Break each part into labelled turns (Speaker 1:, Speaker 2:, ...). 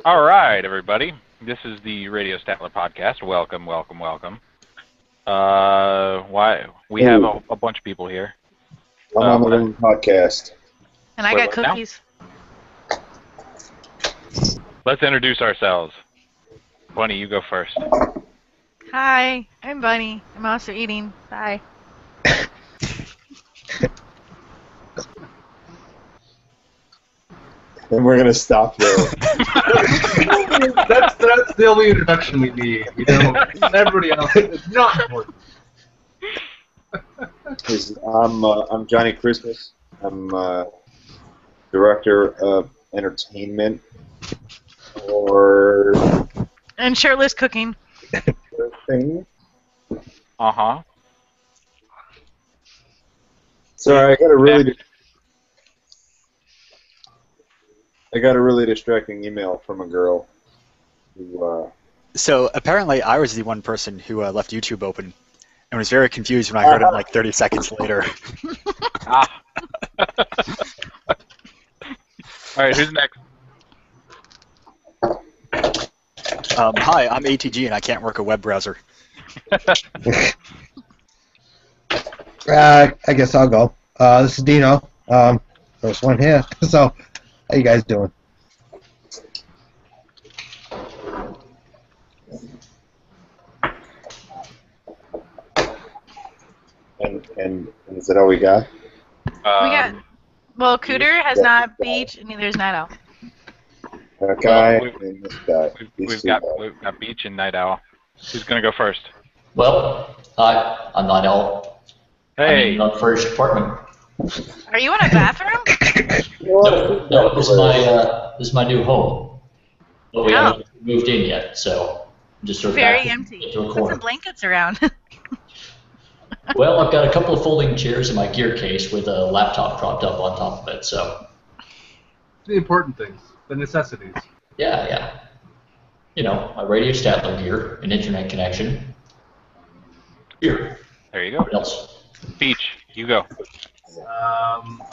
Speaker 1: All right, everybody. This is the Radio Statler podcast. Welcome, welcome, welcome. We have a bunch of people here.
Speaker 2: I'm on the wrong podcast.
Speaker 3: And I got cookies.
Speaker 1: Now? Let's introduce ourselves. Bunny, you go first.
Speaker 3: Hi, I'm Bunny. I'm also eating. Bye.
Speaker 2: And we're gonna stop there.
Speaker 4: that's the only introduction we need. You know, everybody else is not important.
Speaker 2: I'm Johnny Christmas. I'm director of entertainment or
Speaker 3: And shirtless cooking.
Speaker 2: thing.
Speaker 1: Uh-huh.
Speaker 2: Sorry, I got a really distracting email from a girl who,
Speaker 5: So apparently I was the one person who left YouTube open and was very confused when I heard it like 30 seconds later.
Speaker 1: All right, who's next?
Speaker 5: Hi, I'm ATG and I can't work a web browser.
Speaker 6: I guess I'll go. This is Dino. First one here. So, how you guys doing?
Speaker 2: and is that all we got?
Speaker 3: Well, Cooter has not Beach, and neither is Night Owl.
Speaker 2: That guy and this guy.
Speaker 1: We've got Beach and Night Owl. Who's going to go first?
Speaker 7: Well, hi, I'm Night Owl.
Speaker 1: Hey.
Speaker 7: I'm in the first apartment.
Speaker 3: Are you in a bathroom?
Speaker 7: No, this is my new home. But we haven't moved in yet, so I'm just sort of
Speaker 3: very empty.
Speaker 7: into a
Speaker 3: Put
Speaker 7: corner.
Speaker 3: some blankets around.
Speaker 7: Well, I've got a couple of folding chairs in my gear case with a laptop propped up on top of it, so.
Speaker 4: The important things, the necessities.
Speaker 7: Yeah. You know, my Radio Statler gear, an internet connection. Here.
Speaker 1: There you go.
Speaker 7: What else?
Speaker 1: Beach, you go.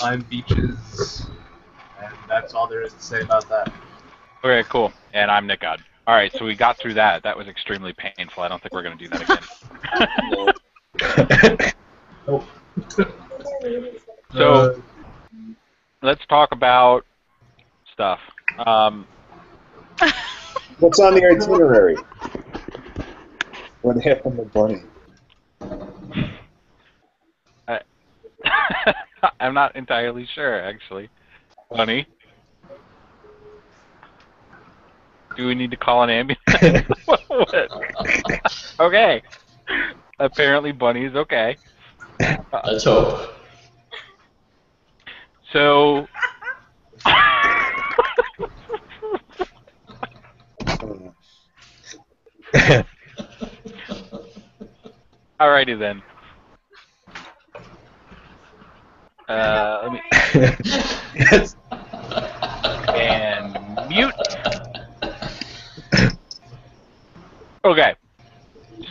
Speaker 4: I'm Beaches, and that's all there is to say about that.
Speaker 1: Okay, cool. And I'm Nick God. All right, so we got through that. That was extremely painful. I don't think we're going to do that again. So, let's talk about stuff.
Speaker 2: What's on the itinerary? What happened to Bunny?
Speaker 1: I'm not entirely sure, actually. Bunny? Do we need to call an ambulance? What? Okay. Apparently Bunny's okay.
Speaker 7: Let's hope.
Speaker 1: So... Alrighty then. Let me...
Speaker 6: Yes.
Speaker 1: And mute. Okay.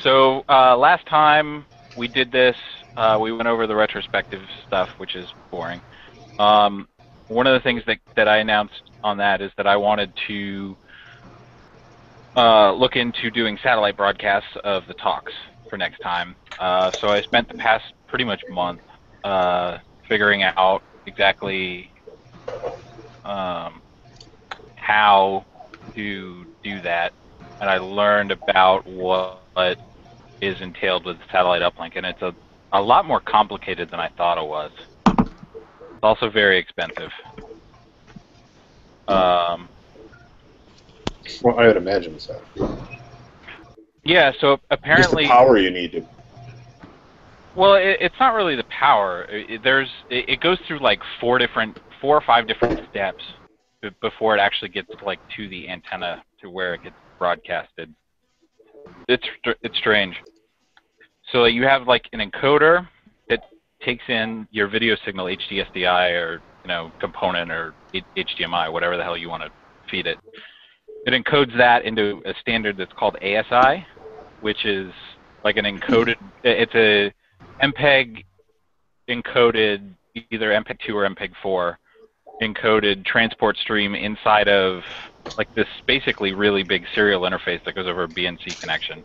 Speaker 1: So last time we did this, we went over the retrospective stuff, which is boring. One of the things that I announced on that is that I wanted to look into doing satellite broadcasts of the talks for next time. So I spent the past pretty much month figuring out exactly how to do that, and I learned about what is entailed with satellite uplink, and it's a lot more complicated than I thought it was. It's also very expensive.
Speaker 2: Well, I would imagine so.
Speaker 1: Yeah, so apparently...
Speaker 2: Just the power you need to...
Speaker 1: Well, it's not really the power. It goes through like 4 or 5 different steps before it actually gets like to the antenna to where it gets broadcasted. It's strange. So you have like an encoder that takes in your video signal, HDSDI or component or HDMI, whatever the hell you want to feed it. It encodes that into a standard that's called ASI, which is like an encoded. It's a MPEG encoded, either MPEG 2 or MPEG 4 encoded transport stream inside of like this basically really big serial interface that goes over a BNC connection.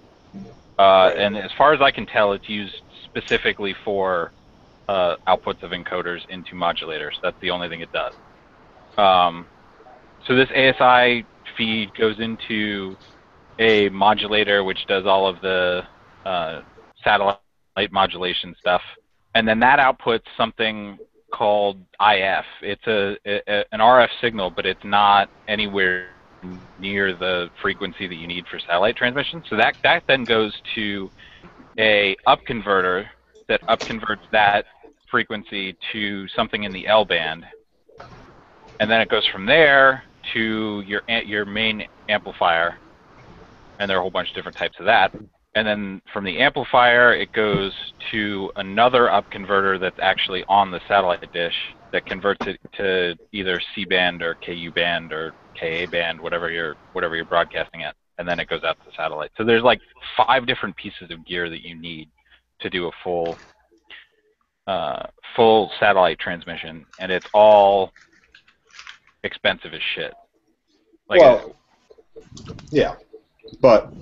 Speaker 1: And as far as I can tell, it's used specifically for outputs of encoders into modulators. That's the only thing it does. So this ASI feed goes into a modulator which does all of the satellite modulation stuff, and then that outputs something called IF. It's an RF signal, but it's not anywhere near the frequency that you need for satellite transmission. So that then goes to a up converter that up converts that frequency to something in the L band, and then it goes from there to your main amplifier, and there are a whole bunch of different types of that. And then from the amplifier, it goes to another up converter that's actually on the satellite dish that converts it to either C band or KU band or KA band, whatever you're broadcasting at, and then it goes out to the satellite. So there's like 5 different pieces of gear that you need to do a full satellite transmission, and it's all expensive as shit. Like,
Speaker 2: well, yeah, but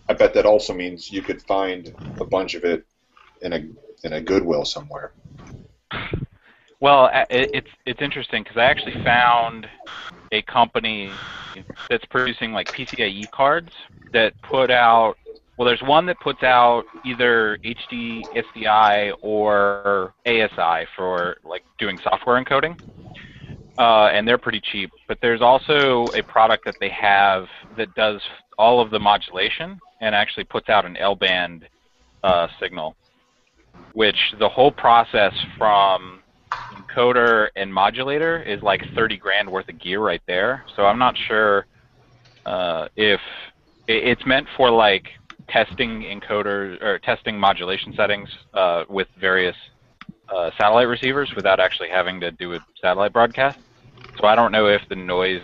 Speaker 2: I bet that also means you could find a bunch of it in a Goodwill somewhere.
Speaker 1: Well, it's interesting because I actually found a company that's producing like PCIe cards that put out. Well, there's one that puts out either HD, SDI, or ASI for like doing software encoding, and they're pretty cheap. But there's also a product that they have that does all of the modulation and actually puts out an L-band signal, which the whole process from encoder and modulator is like 30 grand worth of gear right there. So I'm not sure if it's meant for like testing encoders or testing modulation settings with various satellite receivers without actually having to do a satellite broadcast. So I don't know if the noise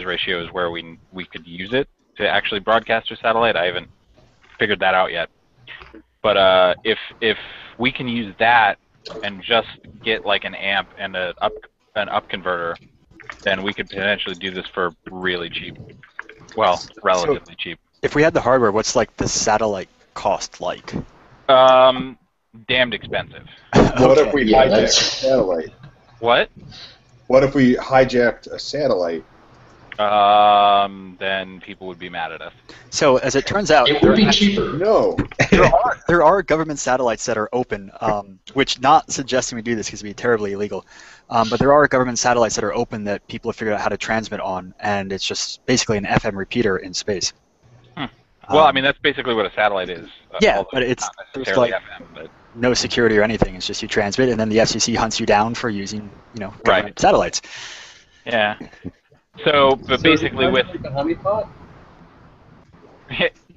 Speaker 1: ratio is where we could use it to actually broadcast to satellite. I haven't figured that out yet. But if we can use that and just get like an amp and an up converter, then we could potentially do this for really cheap. Well, relatively cheap.
Speaker 5: If we had the hardware, what's like the satellite cost like?
Speaker 1: Damned expensive.
Speaker 2: What if we hijacked a satellite?
Speaker 1: What?
Speaker 2: What if we hijacked a satellite?
Speaker 1: Then people would be mad at us.
Speaker 5: So as it turns out,
Speaker 7: It would be cheaper.
Speaker 2: No.
Speaker 5: there are government satellites that are open, which not suggesting we do this because it'd be terribly illegal. But there are government satellites that are open that people have figured out how to transmit on, and it's just basically an FM repeater in space.
Speaker 1: Well, I mean, that's basically what a satellite is.
Speaker 5: Yeah, but it's there's like
Speaker 1: FM, but
Speaker 5: no security or anything. It's just you transmit, and then the FCC hunts you down for using, government satellites.
Speaker 1: yeah. So, but basically with,
Speaker 4: like a honeypot?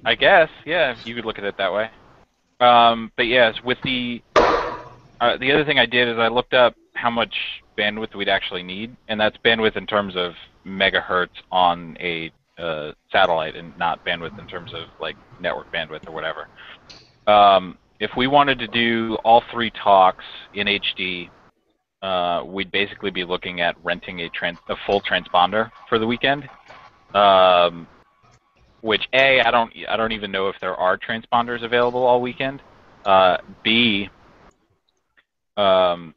Speaker 1: I guess, yeah, you could look at it that way. But yes, with the other thing I did is I looked up how much bandwidth we'd actually need, and that's bandwidth in terms of megahertz on a satellite, and not bandwidth in terms of like network bandwidth or whatever. If we wanted to do all 3 talks in HD, we'd basically be looking at renting a full transponder for the weekend. Which A, I don't even know if there are transponders available all weekend. B, that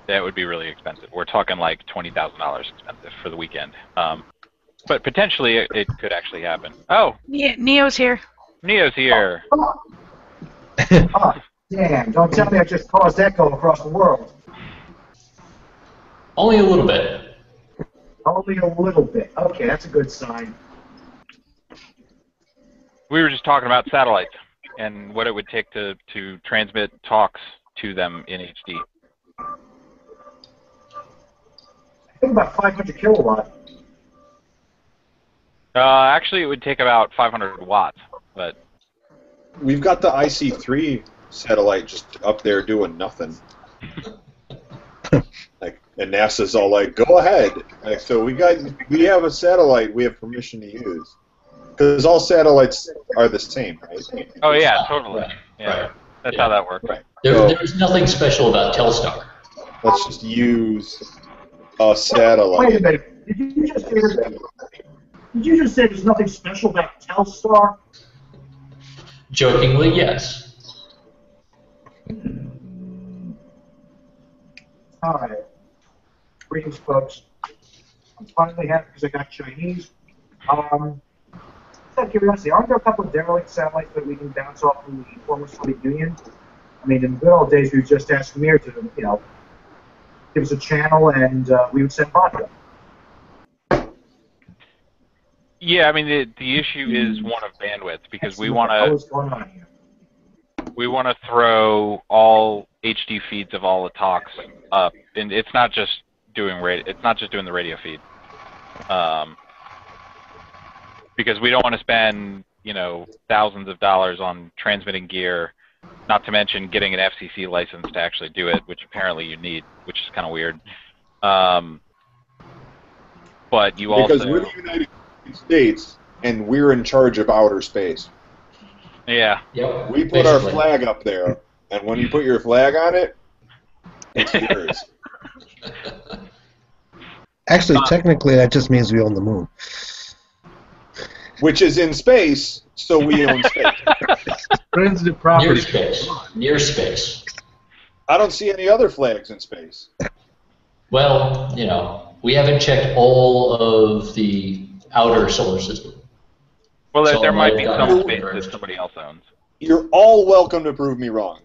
Speaker 1: would be really expensive. We're talking like $20,000 expensive for the weekend. But potentially it could actually happen. Oh,
Speaker 3: Neo's here.
Speaker 1: Neo's here.
Speaker 8: Oh, damn, don't tell me I just caused echo across the world.
Speaker 7: Only a little bit.
Speaker 8: Only a little bit. Okay, that's a good sign.
Speaker 1: We were just talking about satellites and what it would take to transmit talks to them in HD.
Speaker 8: I think about 500 kilowatt.
Speaker 1: Actually, it would take about 500 watts, but
Speaker 2: We've got the IC3 satellite just up there doing nothing. Like, and NASA's all like, "Go ahead." Like, so we have a satellite we have permission to use, because all satellites are the same, right?
Speaker 1: oh yeah, totally. Yeah,
Speaker 7: Right.
Speaker 1: that's
Speaker 7: Yeah.
Speaker 1: how that works.
Speaker 2: Right.
Speaker 7: There's nothing special about Telstar.
Speaker 2: let's just use a satellite.
Speaker 8: Wait a minute. Did you just say there's nothing special about Telstar?
Speaker 7: Jokingly, yes.
Speaker 8: All right. Greetings, folks. I'm finally happy because I got Chinese. Out of curiosity, aren't there a couple of derelict satellites that we can bounce off from the former Soviet Union? I mean, in the good old days, we would just ask Mir to, give us a channel, and we would send vodka.
Speaker 1: Yeah, I mean the issue is one of bandwidth because we want to throw all HD feeds of all the talks up, and it's not just doing the radio feed, because we don't want to spend thousands of dollars on transmitting gear, not to mention getting an FCC license to actually do it, which apparently you need, which is kind of weird. But you also
Speaker 2: because we're the United States, and we're in charge of outer space.
Speaker 1: Yeah.
Speaker 7: Yep.
Speaker 2: We put our flag up there, and when you put your flag on it, it's yours.
Speaker 6: Actually, technically, that just means we own the moon.
Speaker 2: Which is in space, so we own space.
Speaker 4: Transitive property.
Speaker 7: Near space. Near space.
Speaker 2: I don't see any other flags in space.
Speaker 7: Well, we haven't checked all of the outer solar system.
Speaker 1: Well,
Speaker 7: So
Speaker 1: there might
Speaker 7: I've
Speaker 1: be
Speaker 7: got
Speaker 1: some
Speaker 7: it
Speaker 1: space
Speaker 7: first.
Speaker 1: that somebody else owns.
Speaker 2: You're all welcome to prove me wrong.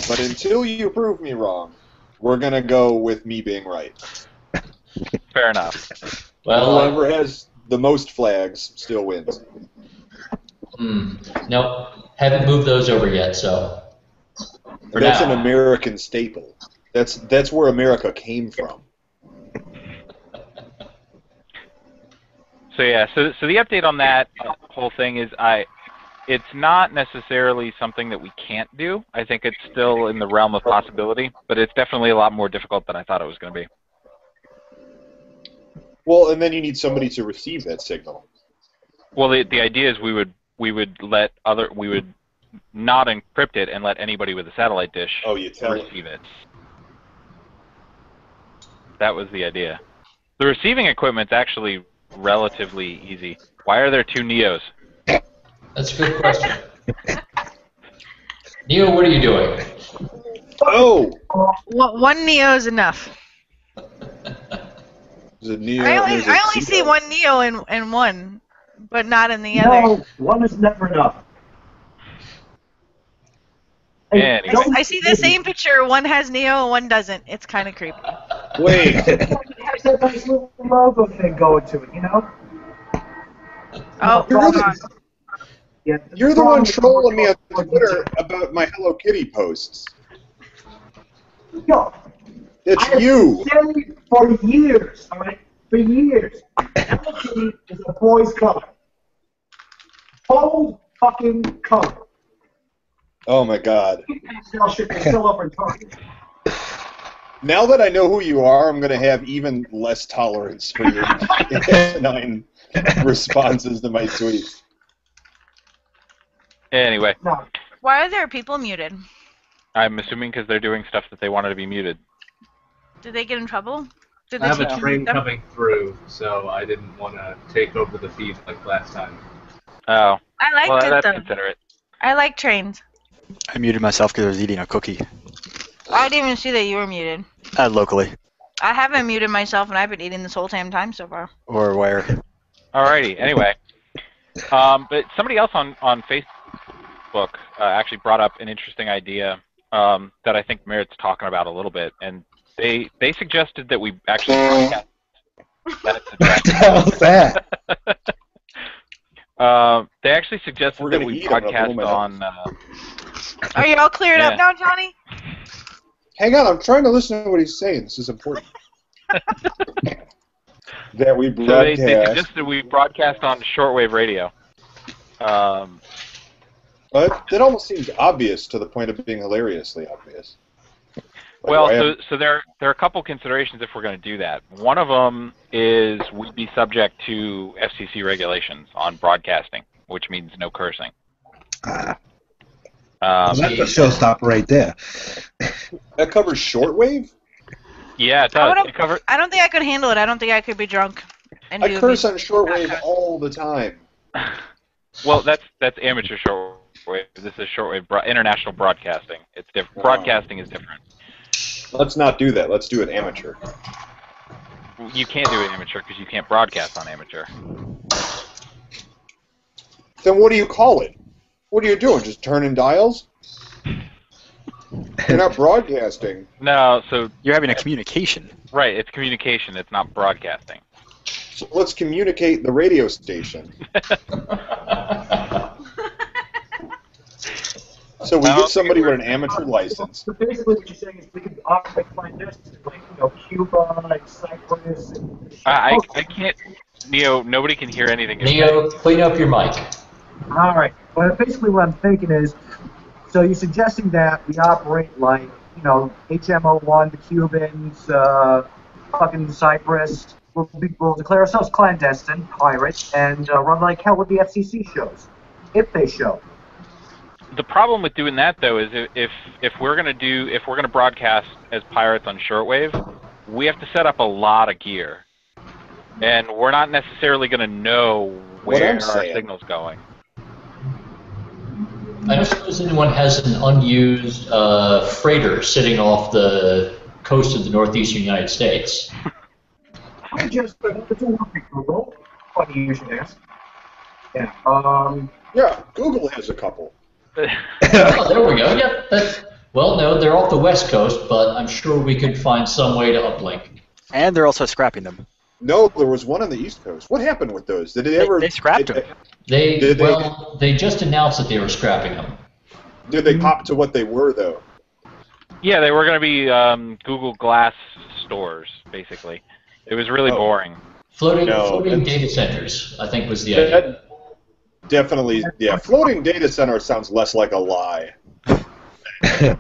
Speaker 2: But until you prove me wrong, we're going to go with me being right.
Speaker 1: Fair enough.
Speaker 7: Well,
Speaker 2: Whoever has the most flags still wins.
Speaker 7: nope, haven't moved those over yet, so. For
Speaker 2: That's
Speaker 7: now.
Speaker 2: an American staple. That's where America came from.
Speaker 1: So yeah, so the update on that whole thing is it's not necessarily something that we can't do. I think it's still in the realm of possibility, but it's definitely a lot more difficult than I thought it was going to be.
Speaker 2: Well, and then you need somebody to receive that signal.
Speaker 1: Well, the idea is we would not encrypt it and let anybody with a satellite dish receive it. That was the idea. The receiving equipment's actually relatively easy. Why are there two Neos?
Speaker 7: That's a good question. Neo, what are you doing?
Speaker 2: Oh!
Speaker 3: One Neo is enough.
Speaker 2: There's a Neo,
Speaker 3: I only
Speaker 2: there's a
Speaker 3: see
Speaker 2: Zero.
Speaker 3: one Neo in one, but not in the other.
Speaker 8: No, one is never enough.
Speaker 1: Anyway.
Speaker 3: I see the same picture. One has Neo and one doesn't. It's kind of creepy.
Speaker 2: Wait.
Speaker 8: It has that nice little logo thing going to it,
Speaker 3: Oh,
Speaker 2: You're
Speaker 3: hold
Speaker 2: the-
Speaker 3: on.
Speaker 8: Yeah,
Speaker 2: You're the one trolling me on Twitter about my Hello Kitty posts.
Speaker 8: Yo,
Speaker 2: It's
Speaker 8: I have
Speaker 2: you.
Speaker 8: said for years, all right? For years. Hello Kitty is a boy's color. Bold fucking color.
Speaker 2: Oh my God.
Speaker 8: Pastel shit they sell over in Target.
Speaker 2: Now that I know who you are, I'm going to have even less tolerance for your asinine responses to my tweets.
Speaker 1: Anyway,
Speaker 8: No.
Speaker 3: Why are there people muted?
Speaker 1: I'm assuming because they're doing stuff that they wanted to be muted.
Speaker 3: Did they get in trouble? Did
Speaker 4: I
Speaker 3: they
Speaker 4: have
Speaker 3: take
Speaker 4: a
Speaker 3: you
Speaker 4: train
Speaker 3: with them?
Speaker 4: coming through, so I didn't want to take over the feed like last time.
Speaker 1: Oh,
Speaker 3: I liked
Speaker 1: well,
Speaker 3: it
Speaker 1: that's
Speaker 3: though.
Speaker 1: considerate.
Speaker 3: I like trains.
Speaker 5: I muted myself because I was eating a cookie.
Speaker 3: I didn't even see that you were muted.
Speaker 5: Locally.
Speaker 3: I haven't muted myself, and I've been eating this whole damn time so far.
Speaker 5: Or where.
Speaker 1: Alrighty, anyway. But somebody else on Facebook actually brought up an interesting idea that I think merits talking about a little bit, and they suggested that we actually broadcast. That's
Speaker 6: What the hell's that?
Speaker 1: they actually suggested
Speaker 2: We're
Speaker 1: that
Speaker 2: gonna
Speaker 1: we
Speaker 2: eat 'em in a
Speaker 1: broadcast
Speaker 2: moment.
Speaker 1: on.
Speaker 3: Are you all cleared
Speaker 1: Yeah.
Speaker 3: up now, Johnny?
Speaker 2: Hang on, I'm trying to listen to what he's saying. This is important. That we
Speaker 1: So they
Speaker 2: broadcast.
Speaker 1: suggested we broadcast on shortwave radio.
Speaker 2: But that almost seems obvious to the point of being hilariously obvious. Like,
Speaker 1: Well,
Speaker 2: why have-
Speaker 1: so there are a couple considerations if we're going to do that. One of them is we'd be subject to FCC regulations on broadcasting, which means no cursing.
Speaker 6: Well, that's a
Speaker 7: Yeah.
Speaker 6: showstopper right there.
Speaker 2: that covers shortwave?
Speaker 1: Yeah, it does. It covers.
Speaker 3: I don't think I could handle it. I don't think I could be drunk. And
Speaker 2: I
Speaker 3: do
Speaker 2: curse on shortwave all the time.
Speaker 1: Well, that's amateur shortwave. This is shortwave international broadcasting. It's different. Broadcasting is different.
Speaker 2: Let's not do that. Let's do it amateur.
Speaker 1: You can't do it amateur because you can't broadcast on amateur.
Speaker 2: Then what do you call it? What are you doing? Just turning dials? You're not broadcasting.
Speaker 1: No, so
Speaker 5: You're having a communication.
Speaker 1: right. It's communication. It's not broadcasting.
Speaker 2: So let's communicate the radio station. So we get somebody with an amateur license.
Speaker 8: So basically, what you're saying is we could operate clandestine, like Cuba, like Cyprus. And
Speaker 1: I can't. Neo, nobody can hear anything. you're saying.
Speaker 7: Neo, clean up your mic.
Speaker 8: All right. Well, basically, what I'm thinking is, so you're suggesting that we operate like, HMO1, the Cubans, fucking Cyprus. We'll declare ourselves clandestine, pirates, and run like hell with the FCC shows, if they show.
Speaker 1: The problem with doing that though is if we're gonna broadcast as pirates on shortwave, we have to set up a lot of gear, and we're not necessarily gonna know where our signal's going.
Speaker 7: I don't suppose anyone has an unused freighter sitting off the coast of the northeastern United States.
Speaker 8: I just Google. Funny you should ask. Yeah.
Speaker 2: Yeah, Google has a couple.
Speaker 7: Oh, there we go. Yep. Well, no, they're off the west coast, but I'm sure we could find some way to uplink.
Speaker 5: And they're also scrapping them.
Speaker 2: No, there was one on the East Coast. What happened with those? Did they ever?
Speaker 5: They scrapped them.
Speaker 7: They just announced that they were scrapping them.
Speaker 2: Did they pop to what they were though?
Speaker 1: Yeah, they were going to be Google Glass stores, basically. It was really boring.
Speaker 7: Floating data centers, I think, was the idea.
Speaker 2: Definitely, yeah. Floating data center sounds less like a lie.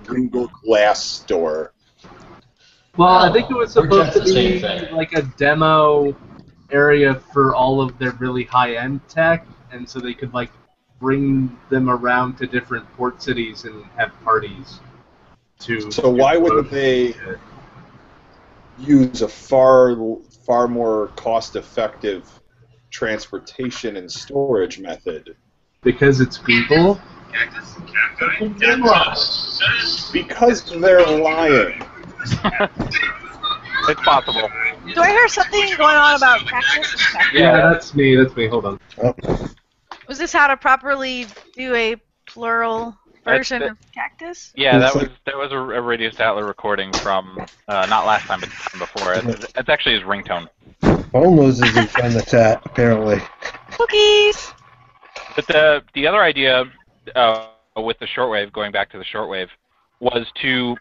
Speaker 2: Google Glass store.
Speaker 4: Well, I think it was supposed to
Speaker 7: the same
Speaker 4: be
Speaker 7: thing.
Speaker 4: like a demo area for all of their really high-end tech, and so they could like bring them around to different port cities and have parties.
Speaker 2: So why wouldn't they use a far more cost-effective transportation and storage method?
Speaker 4: Because it's Google.
Speaker 2: Because they're lying.
Speaker 1: It's possible.
Speaker 3: Do I hear something going on about cactus?
Speaker 4: Yeah, that's me. That's me. Hold on.
Speaker 3: Was this how to properly do a plural version of cactus?
Speaker 1: Yeah, that was a Radio Statler recording from not last time, but the time before. It's actually his ringtone.
Speaker 6: Phone loses in the chat, apparently.
Speaker 3: Cookies!
Speaker 1: But the other idea with the shortwave, going back to the shortwave, was to,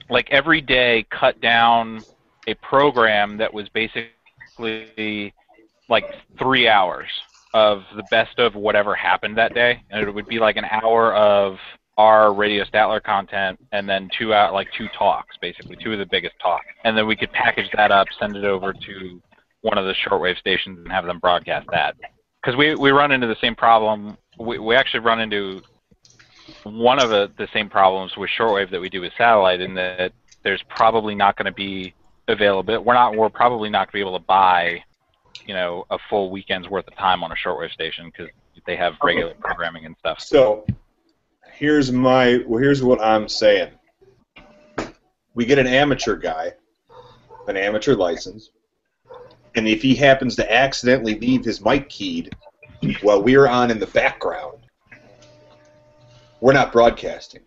Speaker 1: like, every day cut down a program that was basically like 3 hours of the best of whatever happened that day, and it would be like an hour of our Radio Statler content, and then 2 talks, basically 2 of the biggest talks, and then we could package that up, send it over to one of the shortwave stations, and have them broadcast that. Because we run into the same problem. We actually run into one of the same problems with shortwave that we do with satellite, in that there's probably not going to be available. We're probably not going to be able to buy, a full weekend's worth of time on a shortwave station because they have regular programming and stuff.
Speaker 2: So here's what I'm saying. We get an amateur guy, an amateur license, and if he happens to accidentally leave his mic keyed while we're on in the background, we're not broadcasting.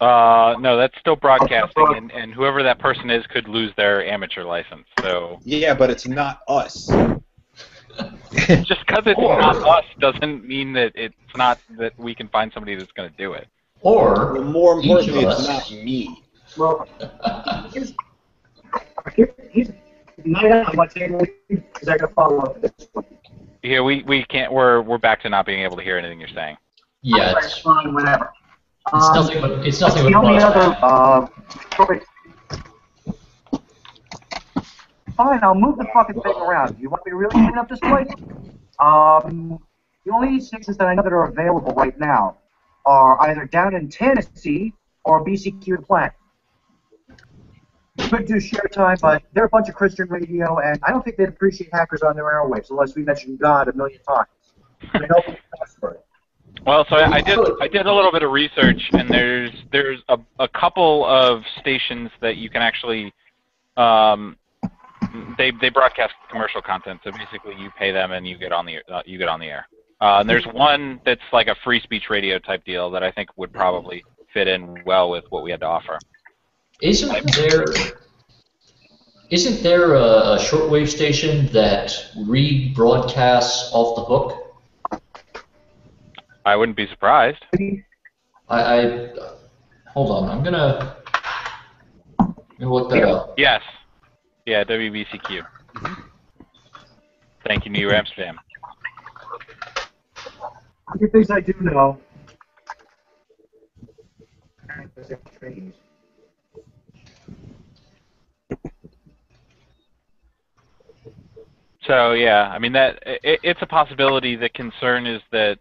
Speaker 1: No, that's still broadcasting, and whoever that person is could lose their amateur license. So
Speaker 2: yeah, but it's not us.
Speaker 1: Just because it's not us doesn't mean that it's not that we can find somebody that's going to do it.
Speaker 7: Or
Speaker 2: well, more importantly, it's not me.
Speaker 8: Well, he's not on what's able because I got to follow up this one.
Speaker 1: Yeah, we can't. We're back to not being able to hear anything you're saying.
Speaker 7: Yeah,
Speaker 8: it's fine, whatever.
Speaker 7: It's nothing but
Speaker 8: the only other. Fine, I'll move the fucking thing around. You want me to really clean up this place? The only stations that I know that are available right now are either down in Tennessee or BCQ the Plant. could do share time, but they're a bunch of Christian radio, and I don't think they'd appreciate hackers on their airwaves unless we mention God a million times. They know the password.
Speaker 1: Well, so I did a little bit of research, and there's a couple of stations that you can actually they broadcast commercial content. So basically, you pay them and you get on the air. And there's one that's like a free speech radio type deal that I think would probably fit in well with what we had to offer.
Speaker 7: Isn't there a shortwave station that rebroadcasts off the hook?
Speaker 1: I wouldn't be surprised.
Speaker 7: I hold on. I'm gonna look that up.
Speaker 1: Yes. Yeah, WBCQ. Thank you, New Amsterdam.
Speaker 8: A few things I do know.
Speaker 1: So yeah, I mean it's a possibility. The concern is that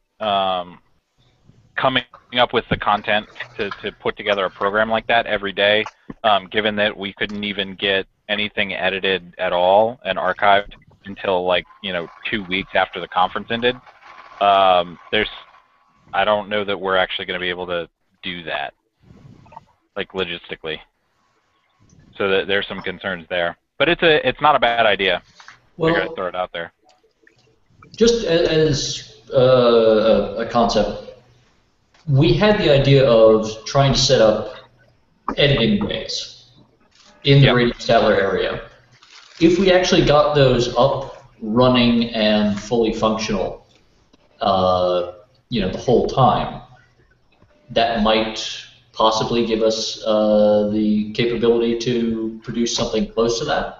Speaker 1: coming up with the content to put together a program like that every day, given that we couldn't even get anything edited at all and archived until 2 weeks after the conference ended. I don't know that we're actually going to be able to do that, logistically. So there's some concerns there, but it's not a bad idea.
Speaker 7: Well,
Speaker 1: Figured I'd throw it out there.
Speaker 7: Just as a concept, we had the idea of trying to set up editing bays in the Radio Statler area. If we actually got those up, running, and fully functional, the whole time, that might possibly give us the capability to produce something close to that.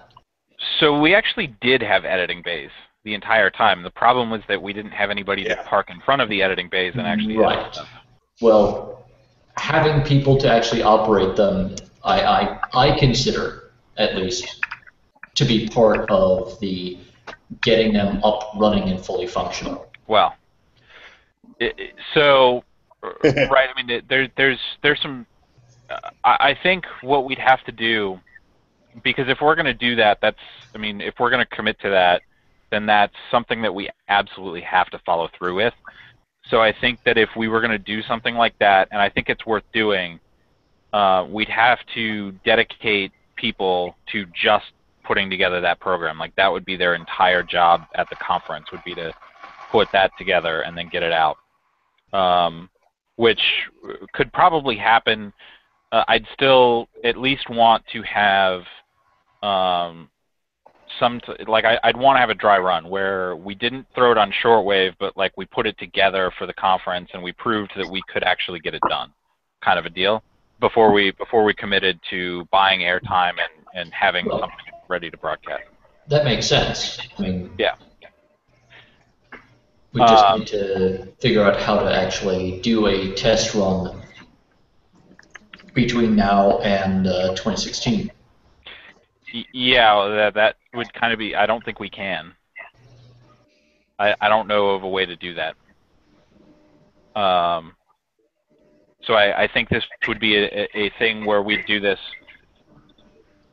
Speaker 1: So we actually did have editing bays the entire time. The problem was that we didn't have anybody to park in front of the editing bays and actually edit stuff.
Speaker 7: Well, having people to actually operate them, I consider, at least, to be part of the getting them up, running, and fully functional.
Speaker 1: Well, right. I mean, there's some. I think what we'd have to do, because if we're going to do that, if we're going to commit to that, then that's something that we absolutely have to follow through with. So I think that if we were going to do something like that, and I think it's worth doing, we'd have to dedicate people to just putting together that program. That would be their entire job at the conference, would be to put that together and then get it out, which could probably happen. I'd still at least want to have I'd want to have a dry run where we didn't throw it on shortwave, but we put it together for the conference and we proved that we could actually get it done, kind of a deal, before we committed to buying airtime and having something ready to broadcast.
Speaker 7: That makes sense. I mean,
Speaker 1: yeah.
Speaker 7: We just need to figure out how to actually do a test run between now and 2016.
Speaker 1: Yeah, that would kind of be. I don't think we can. I don't know of a way to do that. So I think this would be a thing where we'd do this.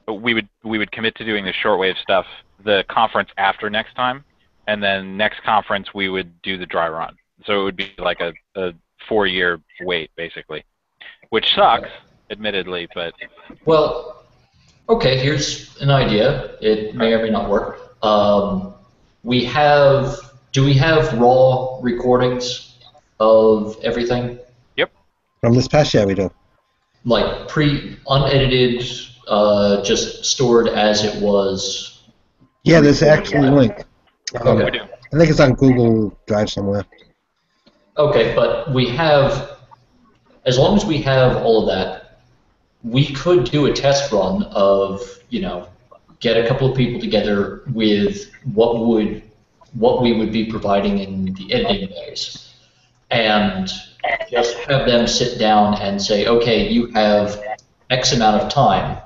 Speaker 1: We would commit to doing the shortwave stuff, the conference after next time, and then next conference we would do the dry run. So it would be like a 4-year wait, basically, which sucks, admittedly, but.
Speaker 7: Well. Okay, here's an idea. It may or may not work. Do we have raw recordings of everything?
Speaker 1: Yep.
Speaker 6: From this past year, we do.
Speaker 7: Unedited, just stored as it was.
Speaker 6: Yeah, there's an actual link.
Speaker 7: Okay.
Speaker 6: I think it's on Google Drive somewhere.
Speaker 7: Okay, but we have, as long as we have all of that, we could do a test run of, get a couple of people together with what we would be providing in the editing days, and just have them sit down and say, okay, you have X amount of time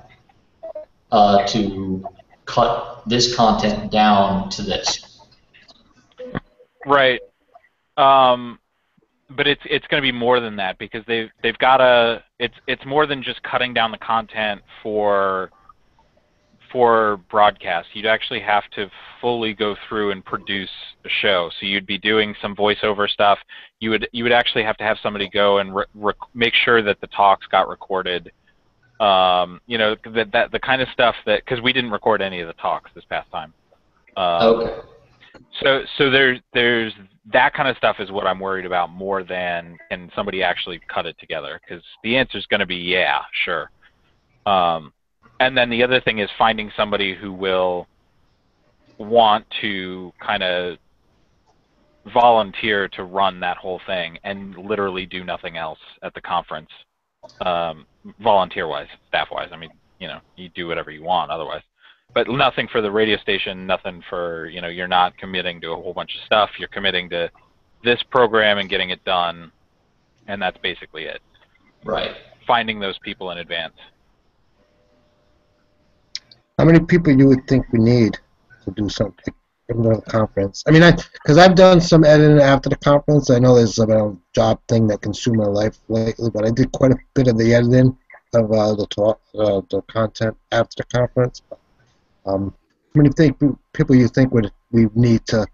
Speaker 7: to cut this content down to this.
Speaker 1: Right. But it's going to be more than that, because they've got to. It's more than just cutting down the content for for broadcast. You'd actually have to fully go through and produce a show. So you'd be doing some voiceover stuff. You would actually have to have somebody go and make sure that the talks got recorded. You know, the kind of stuff that, because we didn't record any of the talks this past time.
Speaker 7: Okay.
Speaker 1: So there's that kind of stuff is what I'm worried about more than can somebody actually cut it together, because the answer is going to be yeah, sure. And then the other thing is finding somebody who will want to kind of volunteer to run that whole thing and literally do nothing else at the conference, volunteer-wise, staff-wise. I mean, you know, you do whatever you want otherwise. But nothing for the radio station, nothing for, you know, you're not committing to a whole bunch of stuff. You're committing to this program and getting it done, and that's basically it.
Speaker 7: Right.
Speaker 1: Finding those people in advance.
Speaker 6: How many people you would think we need to do something in the conference? I mean, because I've done some editing after the conference. I know there's a job thing that consumed my life lately, but I did quite a bit of the editing of the content after the conference. How many people you think we need to at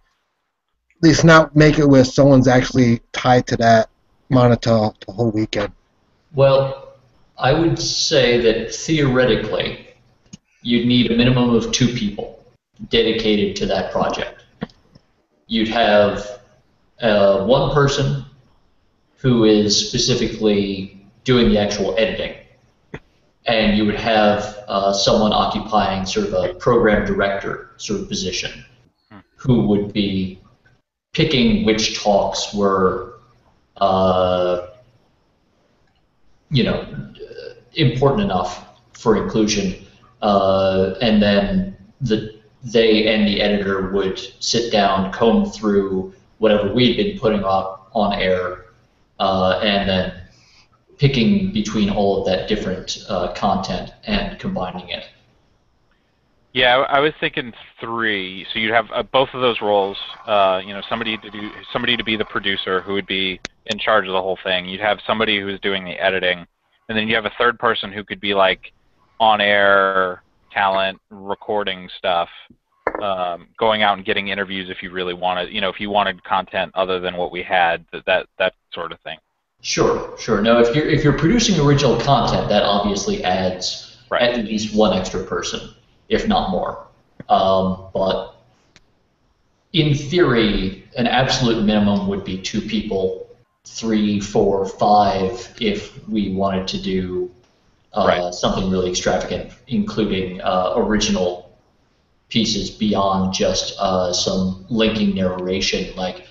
Speaker 6: least not make it where someone's actually tied to that monitor the whole weekend?
Speaker 7: Well, I would say that theoretically, you'd need a minimum of 2 people dedicated to that project. You'd have one person who is specifically doing the actual editing, and you would have someone occupying sort of a program director sort of position who would be picking which talks were, you know, important enough for inclusion. And then they and the editor would sit down, comb through whatever we'd been putting up on air, and then picking between all of that different content and combining it.
Speaker 1: Yeah, I was thinking 3. So you'd have both of those roles. You know, somebody to be the producer who would be in charge of the whole thing. You'd have somebody who is doing the editing, and then you have a third person who could be like on-air talent, recording stuff, going out and getting interviews if you really wanted, you know, if you wanted content other than what we had, that sort of thing.
Speaker 7: Sure. No, if you're producing original content, that obviously adds
Speaker 1: right.
Speaker 7: At least one extra person, if not more. But in theory, an absolute minimum would be 2 people, 3, 4, 5 if we wanted to do something really extravagant, including original pieces beyond just some linking narration. Like,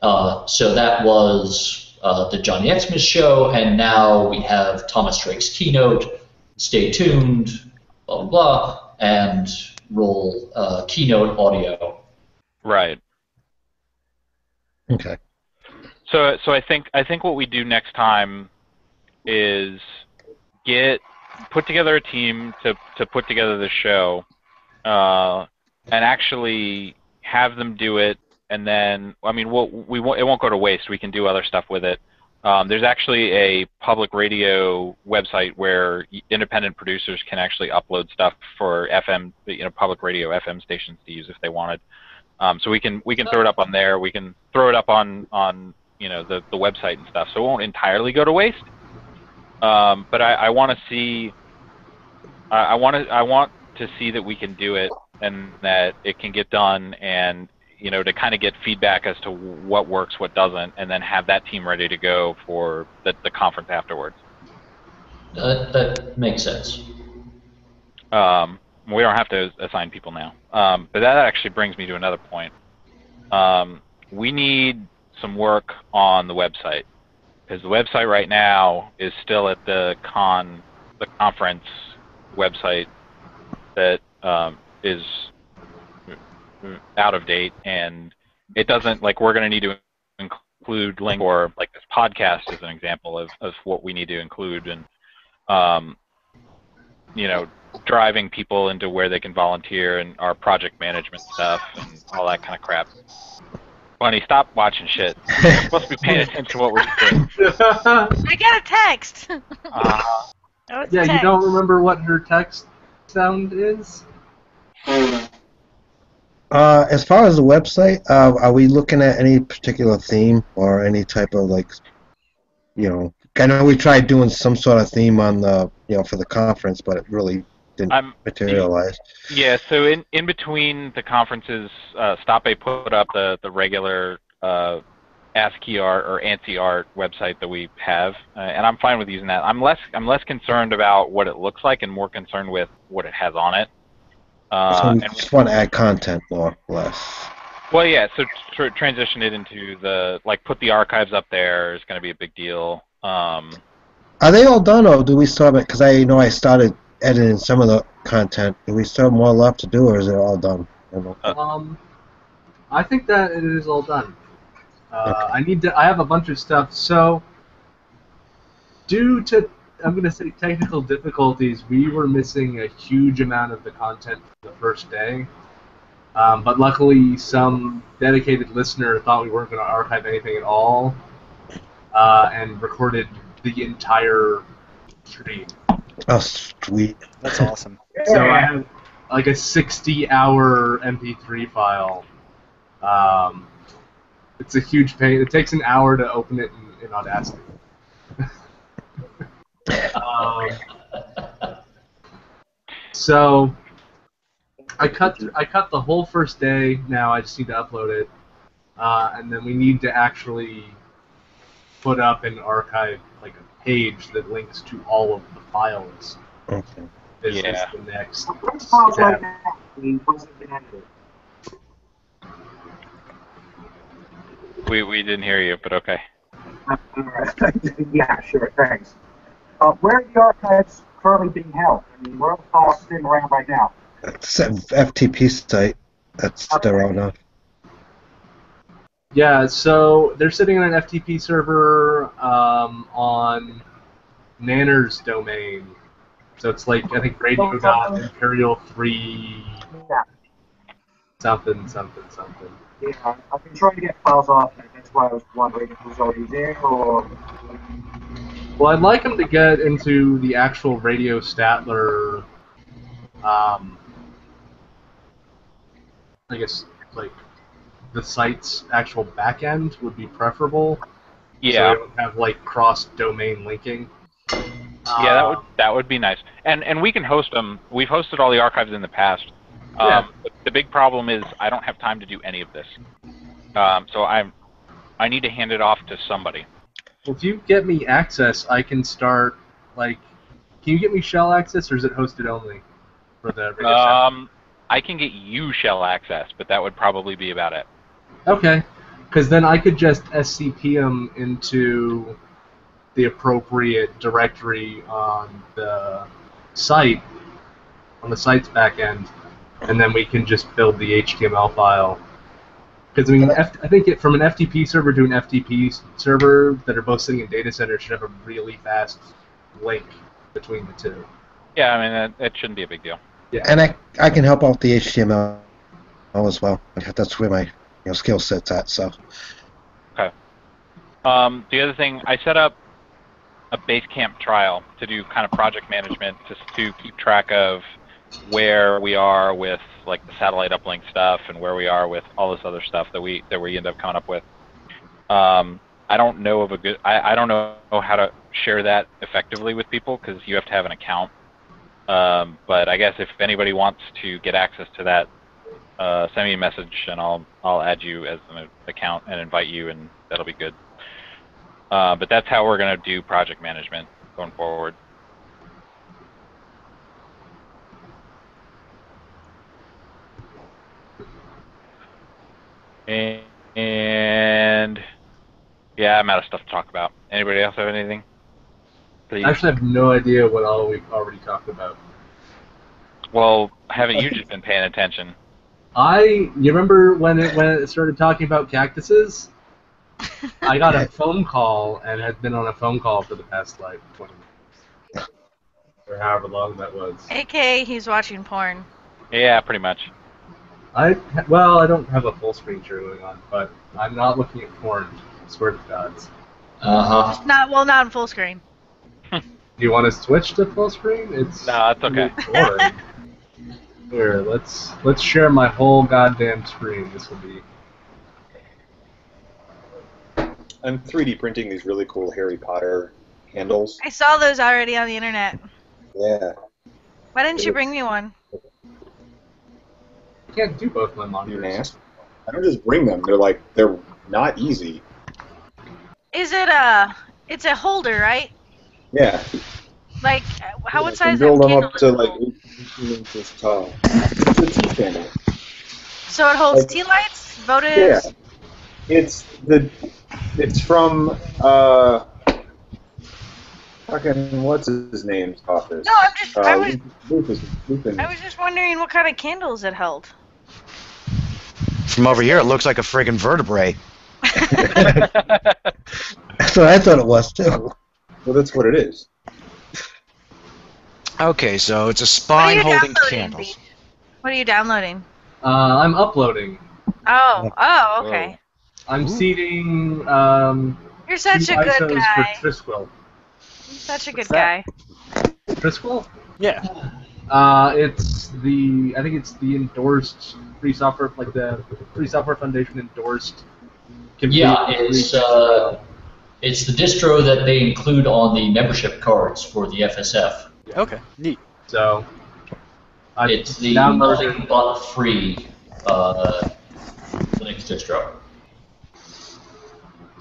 Speaker 7: so that was the Johnny Xmas show, and now we have Thomas Drake's keynote. Stay tuned, blah blah blah, and roll keynote audio.
Speaker 1: Right.
Speaker 6: Okay.
Speaker 1: So I think what we do next time is put together a team to put together the show, and actually have them do it, and then I mean it won't go to waste. We can do other stuff with it. There's actually a public radio website where independent producers can actually upload stuff for FM, you know, public radio FM stations to use if they wanted. So we can throw it up on there. We can throw it up on you know the website and stuff. So it won't entirely go to waste. But I want to see. I want to see that we can do it and that it can get done, and you know, to kind of get feedback as to what works, what doesn't, and then have that team ready to go for the conference afterwards.
Speaker 7: That makes sense.
Speaker 1: We don't have to assign people now. But that actually brings me to another point. We need some work on the website, because the website right now is still at the conference website that is out of date, and it doesn't, like, we're going to need to include link, or like this podcast is an example of what we need to include, and you know, driving people into where they can volunteer and our project management stuff and all that kind of crap. Bunny, stop watching shit. You're supposed to be paying attention to what we're doing.
Speaker 3: I got a text.
Speaker 4: Yeah, you don't remember what her text sound is?
Speaker 6: As far as the website, are we looking at any particular theme or any type of I know we tried doing some sort of theme on the, for the conference, but it really didn't materialize.
Speaker 1: Yeah, so in between the conferences, Stape put up the regular ASCII art or ANSI art website that we have, and I'm fine with using that. I'm less concerned about what it looks like and more concerned with what it has on it.
Speaker 6: So we just want to add content more or less.
Speaker 1: Well, yeah, so transition it into put the archives up there is going to be a big deal.
Speaker 6: Are they all done, or do we still have it? Because I know I started editing some of the content. Do we still have more left to do, or is it all done?
Speaker 4: I think that it is all done.
Speaker 6: Okay.
Speaker 4: I have a bunch of stuff. So, due to, I'm going to say, technical difficulties, we were missing a huge amount of the content for the first day. But luckily, some dedicated listener thought we weren't going to archive anything at all, and recorded the entire stream.
Speaker 6: Oh, sweet.
Speaker 5: That's awesome.
Speaker 4: So I have like a 60-hour MP3 file. It's a huge pain. It takes an hour to open it in Audacity. So I cut the whole first day. Now I just need to upload it, and then we need to actually put up and archive like a page that links to all of the files.
Speaker 6: Okay.
Speaker 4: This is the next
Speaker 8: Files
Speaker 4: step.
Speaker 8: right now. We wasn't been edited.
Speaker 1: We didn't hear you, but okay.
Speaker 8: Yeah, sure, thanks. Where are the archives currently being held? I mean, where are the files sitting around right now?
Speaker 6: It's an FTP site. That's their own.
Speaker 4: Yeah, so they're sitting on an FTP server on Nanner's domain. So it's like, I think, radio.imperial3 something.
Speaker 8: Yeah, I've been trying to get files off, and that's why I was wondering if it was already there, or...
Speaker 4: Well, I'd like them to get into the actual Radio Statler, I guess, like, the site's actual backend would be preferable.
Speaker 1: Yeah.
Speaker 4: So we don't have, like, cross-domain linking.
Speaker 1: Yeah, that would be nice. And we can host them. We've hosted all the archives in the past. But the big problem is I don't have time to do any of this. So I need to hand it off to somebody.
Speaker 4: Well, if you get me access, I can start, like, can you get me shell access, or is it hosted only for the radio set?
Speaker 1: I can get you shell access, but that would probably be about it.
Speaker 4: Okay, because then I could just SCP them into the appropriate directory on the site, on the site's backend, and then we can just build the HTML file. Because, I mean, I think from an FTP server to an FTP server that are both sitting in data centers should have a really fast link between the two.
Speaker 1: Yeah, I mean, that shouldn't be a big deal.
Speaker 6: Yeah. And I can help out the HTML as well. That's where my skill set's at. So.
Speaker 1: Okay. The other thing, I set up a Basecamp trial to do kind of project management, just to keep track of where we are with like the satellite uplink stuff and where we are with all this other stuff that we end up coming up with. I don't know of a good. I don't know how to share that effectively with people because you have to have an account. But I guess if anybody wants to get access to that, send me a message and I'll add you as an account and invite you, and that'll be good. But that's how we're going to do project management going forward. And yeah, I'm out of stuff to talk about. Anybody else have anything? Please.
Speaker 4: I actually have no idea what all we've already talked about.
Speaker 1: Well, haven't you just been paying attention?
Speaker 4: You remember when it started talking about cactuses? I got a phone call and had been on a phone call for the past like 20 minutes. Or however long that was.
Speaker 3: AK, he's watching porn.
Speaker 1: Yeah, pretty much.
Speaker 4: I don't have a full screen share going on, but I'm not looking at porn. I swear to God.
Speaker 3: Not in full screen.
Speaker 4: Do you want to switch to full screen?
Speaker 1: No, it's okay.
Speaker 4: Boring. Here, let's share my whole goddamn screen. This will be.
Speaker 2: I'm 3D printing these really cool Harry Potter candles.
Speaker 3: I saw those already on the internet.
Speaker 2: Yeah.
Speaker 3: Why didn't you bring me one?
Speaker 4: I can't do both my
Speaker 2: You
Speaker 4: monitors.
Speaker 2: ask? I don't just bring them. They're not easy.
Speaker 3: Is it it's a holder, right?
Speaker 2: Yeah.
Speaker 3: Like, how what
Speaker 2: You
Speaker 3: size
Speaker 2: can build
Speaker 3: of
Speaker 2: them
Speaker 3: candle
Speaker 2: up
Speaker 3: does
Speaker 2: to
Speaker 3: it
Speaker 2: like
Speaker 3: hold?
Speaker 2: 18 inches tall. It's a tea candle.
Speaker 3: So it holds
Speaker 2: like-
Speaker 3: tea lights, votives.
Speaker 2: Yeah. It's from fucking what's his name's office?
Speaker 3: No, I'm just I was
Speaker 2: Lupin.
Speaker 3: I was just wondering what kind of candles it held.
Speaker 9: From over here, it looks like a friggin' vertebrae.
Speaker 6: That's what I thought it was too.
Speaker 2: Well, that's what it is.
Speaker 9: Okay, so it's a
Speaker 3: What are
Speaker 9: spine
Speaker 3: you
Speaker 9: holding
Speaker 3: downloading,
Speaker 9: candles.
Speaker 3: Beach? What are you downloading?
Speaker 4: I'm uploading.
Speaker 3: Oh, okay.
Speaker 4: I'm seeding.
Speaker 3: You're such
Speaker 4: two
Speaker 3: a good
Speaker 4: ISOs
Speaker 3: guy.
Speaker 4: for Trisquil.
Speaker 3: You're such a good
Speaker 5: What's that?
Speaker 3: guy.
Speaker 4: Trisquil?
Speaker 5: Yeah.
Speaker 4: It's the I think it's the endorsed free software, like the Free Software Foundation endorsed.
Speaker 7: Yeah, it's the distro that they include on the membership cards for the FSF.
Speaker 5: Okay. Neat.
Speaker 4: So I
Speaker 7: It's the
Speaker 4: downloaded.
Speaker 7: nothing but free Linux distro.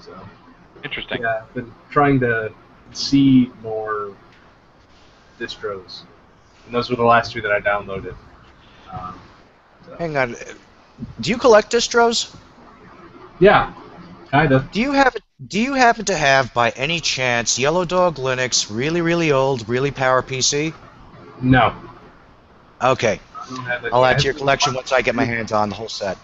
Speaker 4: So
Speaker 1: Interesting.
Speaker 4: yeah, I've been trying to see more distros, and those were the last two that I downloaded. So.
Speaker 9: Hang on. Do you collect distros?
Speaker 4: Yeah, kind of.
Speaker 9: Do you happen to have, by any chance, Yellow Dog Linux, really, really old, really power PC?
Speaker 4: No.
Speaker 9: Okay.
Speaker 4: I don't have
Speaker 9: I'll add to your collection once I get my hands on the whole set.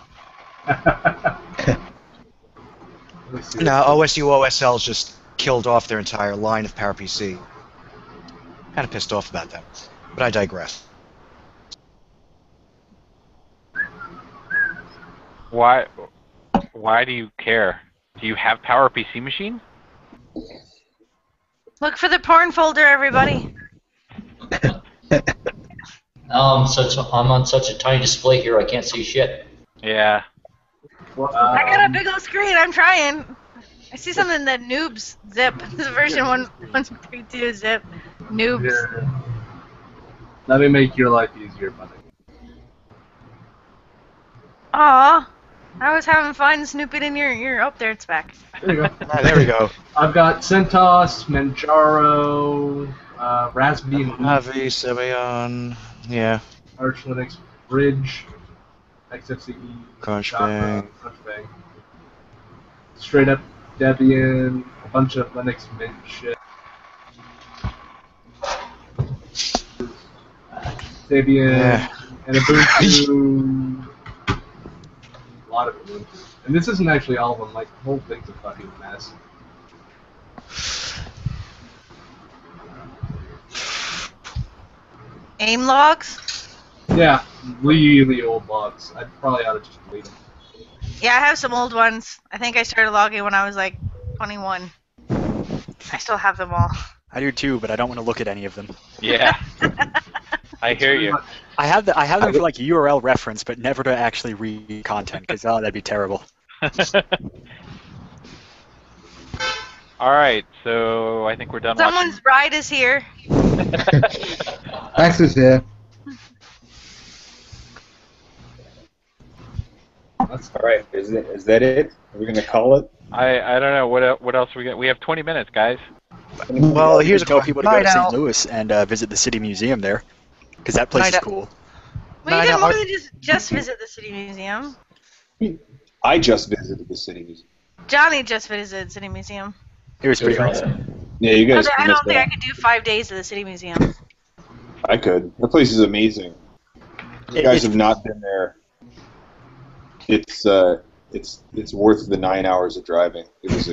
Speaker 9: No, OSU OSL's just killed off their entire line of PowerPC. Kind of pissed off about that, but I digress.
Speaker 1: Why do you care? Do you have PowerPC machine?
Speaker 3: Look for the porn folder, everybody.
Speaker 7: I'm on such a tiny display here, I can't see shit.
Speaker 1: Yeah.
Speaker 3: I got a big old screen. I'm trying. I see something that noobs zip. This is version 1.32 zip. Noobs.
Speaker 4: Here. Let me make your life easier, buddy.
Speaker 3: Aw. I was having fun snooping in your up there. It's back.
Speaker 4: There you go.
Speaker 9: There we go.
Speaker 4: I've got CentOS, Manjaro, Raspberry,
Speaker 9: Navi, Sevion, yeah.
Speaker 4: Arch Linux, Bridge, XFCE,
Speaker 9: Crunchbang.
Speaker 4: Crunchbang. Straight up Debian, a bunch of Linux Mint shit. Debian,
Speaker 9: Yeah.
Speaker 4: and Ubuntu. A lot of Ubuntu. And this isn't actually all of them, like, the whole thing's a fucking mess.
Speaker 3: AIM logs?
Speaker 4: Yeah, really old logs. I probably ought to just delete them.
Speaker 3: Yeah, I have some old ones. I think I started logging when I was like 21. I still have them all.
Speaker 5: I do too, but I don't want to look at any of them.
Speaker 1: Yeah. I hear you.
Speaker 5: I have them for like URL reference, but never to actually read content, because that'd be terrible.
Speaker 1: All right, so I think we're done.
Speaker 3: Someone's bride is here.
Speaker 6: Max is here.
Speaker 2: All right, is that it? Are we gonna call it?
Speaker 1: I don't know what else we have 20 minutes, guys.
Speaker 9: Well, here's a
Speaker 5: tell people to go
Speaker 9: Night
Speaker 5: to St.
Speaker 9: Owl.
Speaker 5: Louis and visit the city museum there, because that place
Speaker 9: Night
Speaker 5: is
Speaker 9: Owl.
Speaker 5: cool.
Speaker 3: Well, you
Speaker 1: I
Speaker 3: can
Speaker 1: know,
Speaker 3: more than just visit the city museum.
Speaker 2: I just visited the city museum.
Speaker 3: Johnny just visited City Museum.
Speaker 5: It was pretty nice.
Speaker 2: Yeah, you guys.
Speaker 3: I
Speaker 2: can
Speaker 3: don't
Speaker 2: miss
Speaker 3: think I
Speaker 2: that.
Speaker 3: could do 5 days at the City Museum.
Speaker 2: I could. The place is amazing. If you guys have not been there, it's worth the 9 hours of driving. It was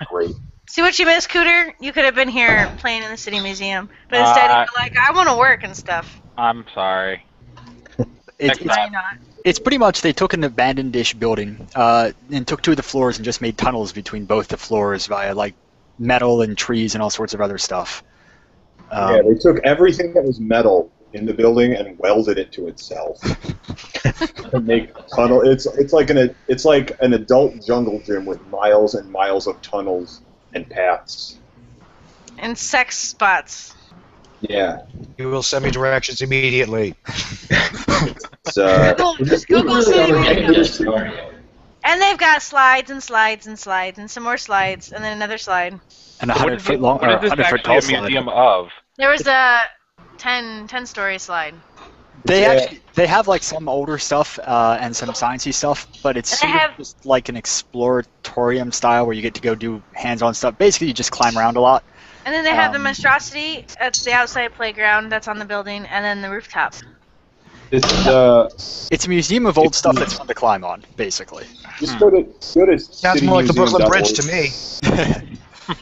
Speaker 2: great.
Speaker 3: See what you missed, Cooter? You could have been here playing in the City Museum. But instead, you're like, I want to work and stuff.
Speaker 1: I'm sorry.
Speaker 5: It's,
Speaker 3: No, you're not.
Speaker 5: it's pretty much they took an abandoned-ish building and took two of the floors and just made tunnels between both the floors via like metal and trees and all sorts of other stuff.
Speaker 2: Yeah, they took everything that was metal in the building and welded it to itself. To make tunnel. It's like an adult jungle gym with miles and miles of tunnels and paths.
Speaker 3: And sex spots.
Speaker 2: Yeah.
Speaker 9: You will send me directions immediately.
Speaker 3: Just Google City. And they've got slides and slides and slides and some more slides and then another slide.
Speaker 5: And a 100-foot long,
Speaker 1: what is this
Speaker 5: 100-foot
Speaker 1: actually
Speaker 5: tall
Speaker 1: a
Speaker 5: slide.
Speaker 1: museum of?
Speaker 3: There was a 10-story slide.
Speaker 5: They have like some older stuff and some sciencey stuff, but it's sort of just like an exploratorium style where you get to go do hands-on stuff. Basically, you just climb around a lot.
Speaker 3: And then they have the monstrosity at the outside playground that's on the building, and then the rooftop.
Speaker 2: It's
Speaker 5: a museum of old stuff that's fun to climb on, basically.
Speaker 2: Just go to
Speaker 9: Sounds more like the Brooklyn Bridge to me.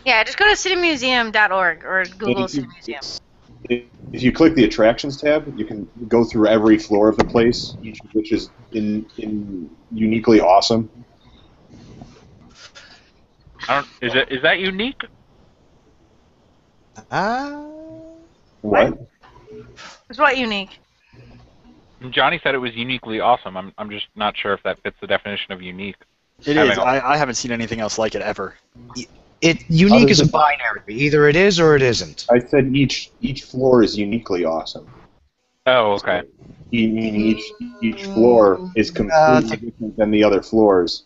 Speaker 3: Yeah, just go to citymuseum.org or Google City Museum.
Speaker 2: If you click the attractions tab, you can go through every floor of the place, each of which is in uniquely awesome.
Speaker 1: Is that unique?
Speaker 2: What?
Speaker 3: It's what unique?
Speaker 1: Johnny said it was uniquely awesome. I'm just not sure if that fits the definition of unique.
Speaker 5: It is. I haven't seen anything else like it ever.
Speaker 9: Unique is a binary. Either it is or it isn't.
Speaker 2: I said each floor is uniquely awesome.
Speaker 1: Oh, okay.
Speaker 2: Each floor is completely different than the other floors.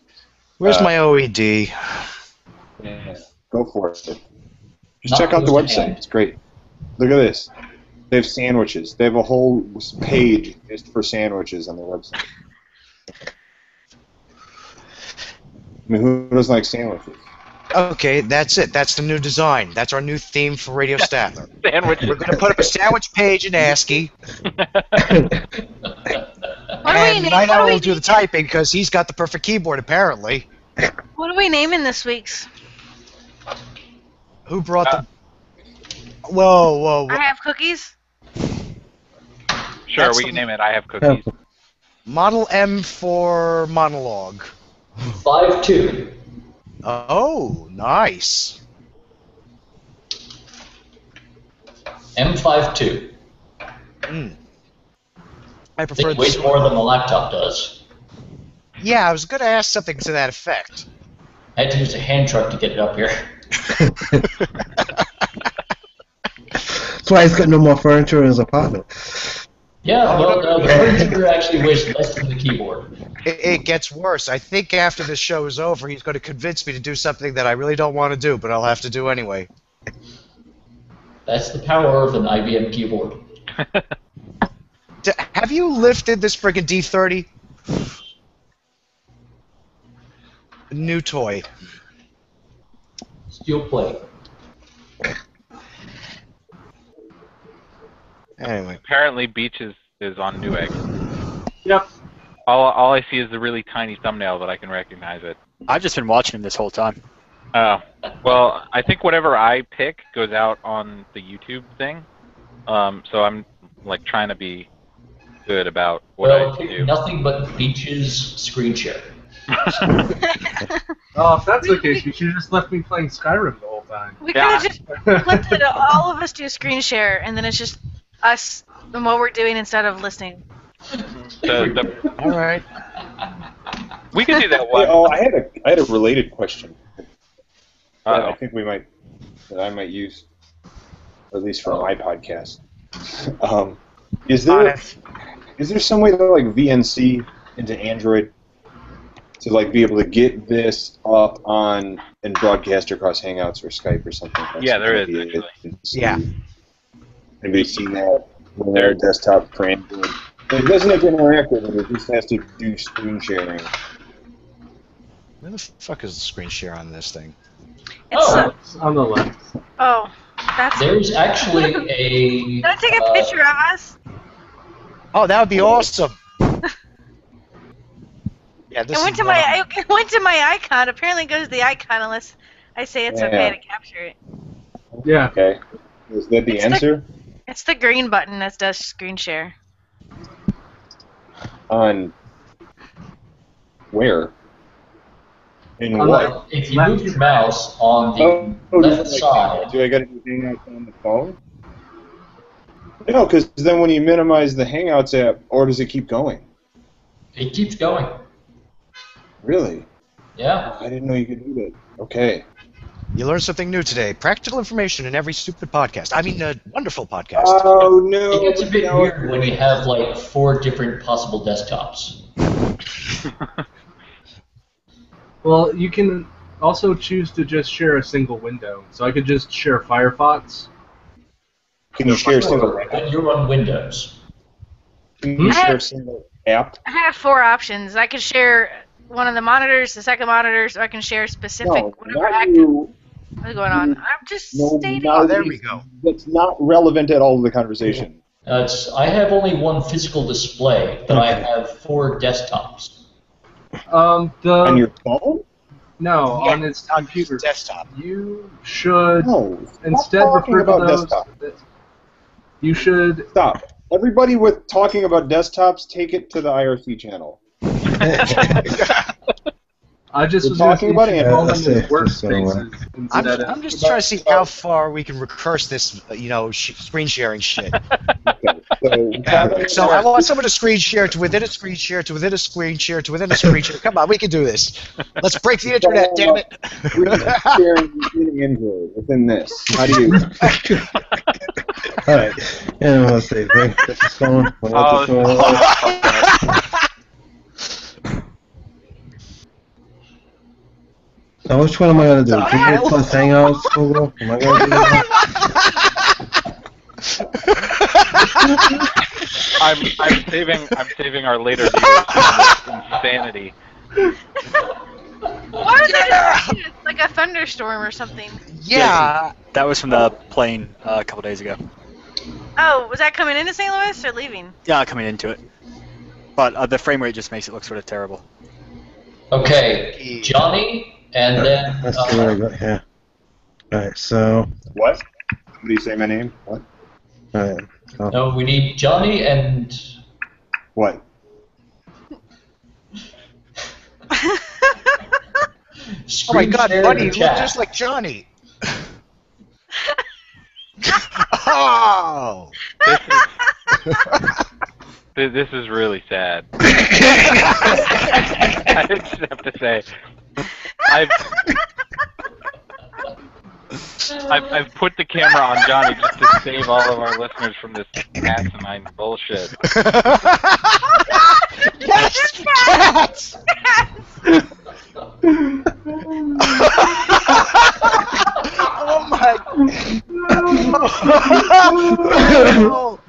Speaker 9: Where's my OED?
Speaker 2: Yeah, go for it. Just check out the website. It's great. Look at this. They have sandwiches. They have a whole page just for sandwiches on their website. I mean, who doesn't like sandwiches?
Speaker 9: Okay, that's it. That's the new design. That's our new theme for Radio Statler.
Speaker 1: Sandwiches.
Speaker 9: We're going to put up a sandwich page in ASCII. And Night Owl will do the typing because he's got the perfect keyboard, apparently.
Speaker 3: What are we naming this week's?
Speaker 9: Who brought the... Whoa.
Speaker 3: I have cookies?
Speaker 1: Sure, we can name it I Have Cookies.
Speaker 9: Model M for monologue.
Speaker 7: 5-2.
Speaker 9: Oh, nice.
Speaker 7: M52.
Speaker 9: I prefer
Speaker 7: It weighs more than the laptop does.
Speaker 9: Yeah, I was going to ask something to that effect.
Speaker 7: I had to use a hand truck to get it up here.
Speaker 6: That's why he's got no more furniture in his apartment.
Speaker 7: Yeah, well, the furniture actually weighs less than the keyboard.
Speaker 9: It gets worse. I think after this show is over, he's going to convince me to do something that I really don't want to do, but I'll have to do anyway.
Speaker 7: That's the power of an IBM keyboard.
Speaker 9: Have you lifted this friggin' D30? New toy.
Speaker 7: Steel plate.
Speaker 9: Anyway.
Speaker 1: Apparently, Beach is on Newegg.
Speaker 4: Yep.
Speaker 1: All I see is the really tiny thumbnail that I can recognize it.
Speaker 5: I've just been watching him this whole time.
Speaker 1: Oh. Well, I think whatever I pick goes out on the YouTube thing. So I'm like trying to be good about what I do.
Speaker 7: Nothing but Beach's screen share.
Speaker 4: Oh, if that's the case, you should have just left me playing Skyrim the whole time.
Speaker 3: We could have just flipped it. All of us do screen share, and then it's just us and what we're doing instead of listening.
Speaker 9: All right.
Speaker 1: We could do that one.
Speaker 2: Oh, I had a related question. That I think I might use, at least for my podcast. Is there some way to like VNC into Android to like be able to get this up on and broadcast across Hangouts or Skype or something?
Speaker 1: Yeah, there is actually.
Speaker 9: Yeah.
Speaker 2: Anybody seen that? When their desktop for Android. It doesn't have to interact with it. It just has to do screen sharing.
Speaker 9: Where the fuck is the screen share on this thing?
Speaker 4: It's on the left.
Speaker 3: Oh, that's.
Speaker 7: There's actually a.
Speaker 3: Can I take a picture of us?
Speaker 9: Oh, that would be awesome. Yeah, this
Speaker 3: It went to my icon. Apparently, it goes to the icon unless I say it's okay to capture it.
Speaker 4: Yeah.
Speaker 2: Okay. Is that the answer?
Speaker 3: It's the green button that does screen share.
Speaker 2: On where? In
Speaker 4: On
Speaker 2: what?
Speaker 7: If you move your mouse on the left side.
Speaker 2: Do I got to do Hangouts on the phone? No, because then when you minimize the Hangouts app, or does it keep going?
Speaker 7: It keeps going.
Speaker 2: Really?
Speaker 7: Yeah.
Speaker 2: I didn't know you could do that. Okay.
Speaker 9: You learned something new today. Practical information in every stupid podcast. I mean, a wonderful podcast.
Speaker 2: Oh, no.
Speaker 7: It gets a bit weird when you have like 4 different possible desktops.
Speaker 4: Well, you can also choose to just share a single window. So I could just share Firefox.
Speaker 2: Can you share a single
Speaker 7: When you're on Windows.
Speaker 2: Can you share a single app?
Speaker 3: I have 4 options. I can share one of the monitors, the second monitor, so I can share specific whatever active. What's going on? I'm just stating.
Speaker 9: Oh, there we go.
Speaker 2: That's not relevant at all to the conversation.
Speaker 7: I have only one physical display, but I have 4 desktops.
Speaker 2: On your phone?
Speaker 4: No,
Speaker 9: Yeah,
Speaker 4: on its computer.
Speaker 9: Desktop.
Speaker 4: You should instead
Speaker 2: talking
Speaker 4: refer to
Speaker 2: about
Speaker 4: those.
Speaker 2: desktop.
Speaker 4: You should
Speaker 2: Stop. Everybody with talking about desktops, take it to the IRC channel.
Speaker 4: I just was
Speaker 2: talking about it.
Speaker 4: workspaces instead of.
Speaker 9: I'm just trying to see how far we can recurse this, screen sharing shit. So I want someone to screen share to within a screen share to within a screen share to within a screen share. Come on, we can do this. Let's break the internet, damn it.
Speaker 2: Sharing within this. How do you?
Speaker 6: All right. And let's see. Break this phone. So which one am I going to do? Google plus Hangouts, Google? Am I going to do that?
Speaker 1: I'm saving our later viewers from this insanity.
Speaker 3: Why was it like a thunderstorm or something?
Speaker 5: Yeah. That was from the plane a couple days ago.
Speaker 3: Oh, was that coming into St. Louis or leaving?
Speaker 5: Yeah, coming into it. But the frame rate just makes it look sort of terrible.
Speaker 7: Okay, Johnny, and then...
Speaker 6: Let's see what I got here. Alright, so...
Speaker 2: What? Somebody say my name? What?
Speaker 6: Alright. So.
Speaker 7: No, we need Johnny and...
Speaker 2: What?
Speaker 9: Oh my god,
Speaker 7: Screen
Speaker 9: buddy,
Speaker 7: share
Speaker 9: you
Speaker 7: the
Speaker 9: look
Speaker 7: chat.
Speaker 9: just like Johnny. Oh!
Speaker 1: This is really sad. I just have to say, I've put the camera on Johnny just to save all of our listeners from this asinine bullshit.
Speaker 9: Yes! Cats! Oh my! Oh.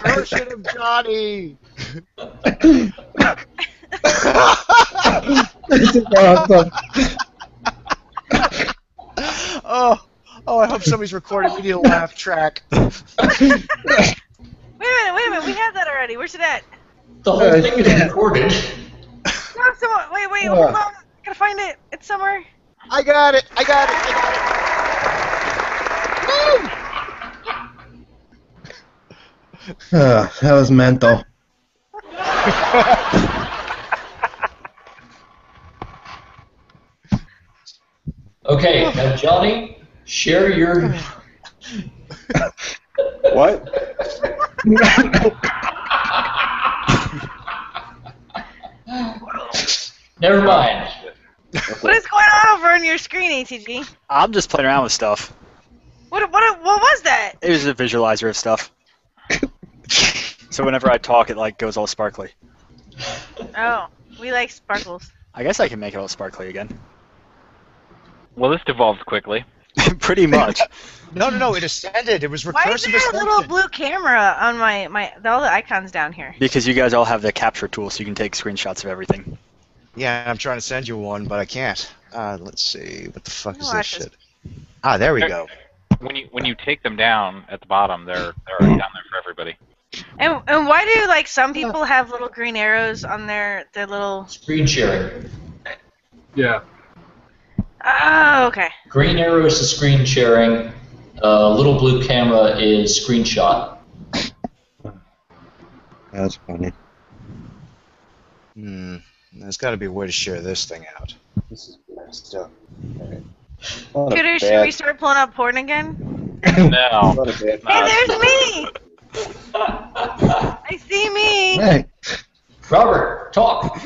Speaker 9: Version of Johnny.
Speaker 6: This is awesome.
Speaker 9: Oh, I hope somebody's recording. We need a laugh track.
Speaker 3: Wait a minute, we had that already. Where's it at?
Speaker 7: The whole thing is recorded.
Speaker 3: No, someone, wait, hold on. I gotta find it. It's somewhere.
Speaker 9: I got it.
Speaker 6: That was mental.
Speaker 7: Okay, now Johnny, share your...
Speaker 2: What?
Speaker 7: Never mind.
Speaker 3: What is going on over on your screen, ATG?
Speaker 5: I'm just playing around with stuff.
Speaker 3: What was that?
Speaker 5: It was a visualizer of stuff. So whenever I talk, it like goes all sparkly.
Speaker 3: Oh, we like sparkles.
Speaker 5: I guess I can make it all sparkly again.
Speaker 1: Well, this devolved quickly.
Speaker 5: Pretty much.
Speaker 9: No, it ascended. It was recursive.
Speaker 3: Why is there a little blue camera on all the icons down here?
Speaker 5: Because you guys all have the capture tool, so you can take screenshots of everything.
Speaker 9: Yeah, I'm trying to send you one, but I can't. Let's see. What the fuck is this
Speaker 3: Watch this.
Speaker 9: shit? Ah, there we go.
Speaker 1: When you take them down at the bottom, they're already down there for everybody.
Speaker 3: And why do like some people have little green arrows on their little?
Speaker 7: Screen sharing.
Speaker 4: Yeah.
Speaker 3: Oh, okay.
Speaker 7: Green arrow is the screen sharing. Little blue camera is screenshot.
Speaker 6: That's funny.
Speaker 9: There's got to be a way to share this thing out.
Speaker 2: This is messed up. All right.
Speaker 3: Cooter, should we start pulling up porn again?
Speaker 1: No.
Speaker 3: Hey, there's me! I see me!
Speaker 6: Hey.
Speaker 7: Robert, talk.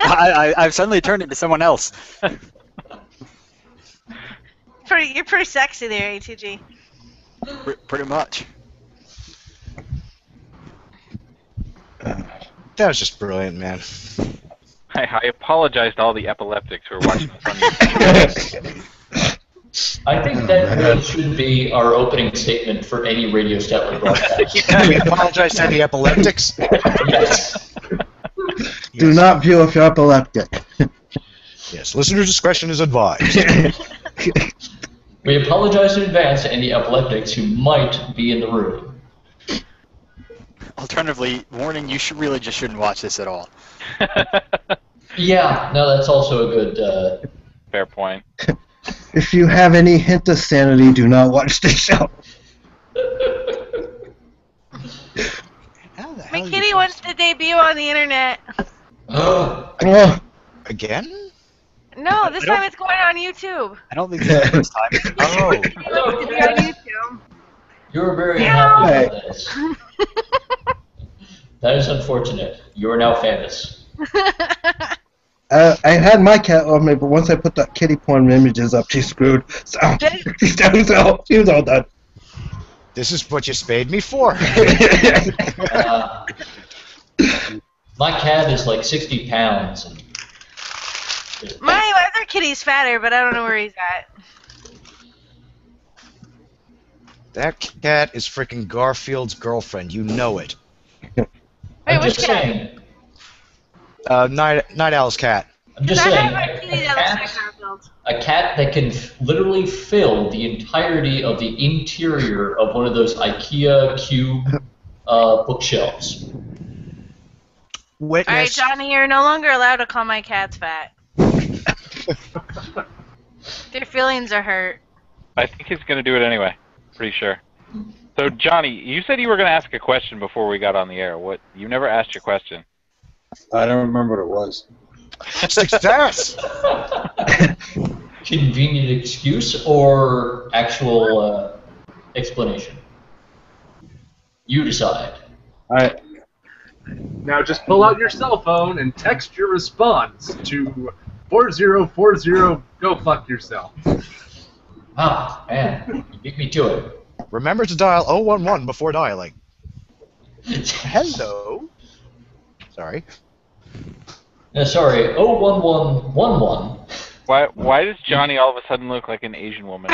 Speaker 5: I've suddenly turned into someone else.
Speaker 3: You're pretty sexy there, ATG.
Speaker 5: Pretty much.
Speaker 9: That was just brilliant, man.
Speaker 1: I apologize to all the epileptics who are watching this on YouTube.
Speaker 7: I think that really should be our opening statement for any Radio Statler broadcast.
Speaker 9: We apologize to the epileptics.
Speaker 7: Yes.
Speaker 6: Do not view if you're epileptic.
Speaker 9: Yes, listener discretion is advised.
Speaker 7: We apologize in advance to any epileptics who might be in the room.
Speaker 5: Alternatively, warning, you really just shouldn't watch this at all.
Speaker 7: Yeah, no, that's also a good...
Speaker 1: Fair point.
Speaker 6: If you have any hint of sanity, do not watch the show.
Speaker 3: My kitty wants to debut on the internet.
Speaker 6: Oh,
Speaker 9: Again?
Speaker 3: No, this time it's going on YouTube.
Speaker 5: I don't think this is the first time.
Speaker 9: Oh.
Speaker 3: It wants to be on YouTube.
Speaker 7: You're very happy about this. That is unfortunate. You are now famous.
Speaker 6: I had my cat on me, but once I put that kitty porn images up, she's screwed. So she's done. So she was all done.
Speaker 9: This is what you paid me for.
Speaker 7: My cat is like 60 pounds. And
Speaker 3: My other kitty's fatter, but I don't know where he's at.
Speaker 9: That cat is freaking Garfield's girlfriend. You know it.
Speaker 3: Wait,
Speaker 7: I'm
Speaker 3: which
Speaker 7: just
Speaker 3: cat?
Speaker 7: saying.
Speaker 9: Night Owl's cat.
Speaker 7: I'm just
Speaker 3: I
Speaker 7: saying.
Speaker 3: have a kitty that looks like Garfield.
Speaker 7: A cat that can literally fill the entirety of the interior of one of those IKEA cube bookshelves.
Speaker 9: Witness.
Speaker 3: Alright, Johnny, you're no longer allowed to call my cats fat. Their feelings are hurt.
Speaker 1: I think he's going to do it anyway. Pretty sure. So, Johnny, you said you were going to ask a question before we got on the air. What? You never asked your question.
Speaker 2: I don't remember what it was.
Speaker 9: Success!
Speaker 7: Convenient excuse or actual explanation? You decide.
Speaker 4: Now just pull out your cell phone and text your response to 4040 go fuck yourself.
Speaker 7: Ah, man, you beat me to it.
Speaker 9: Remember to dial 011 before dialing. Hello. Sorry.
Speaker 7: Sorry, 01111.
Speaker 1: Why does Johnny all of a sudden look like an Asian woman?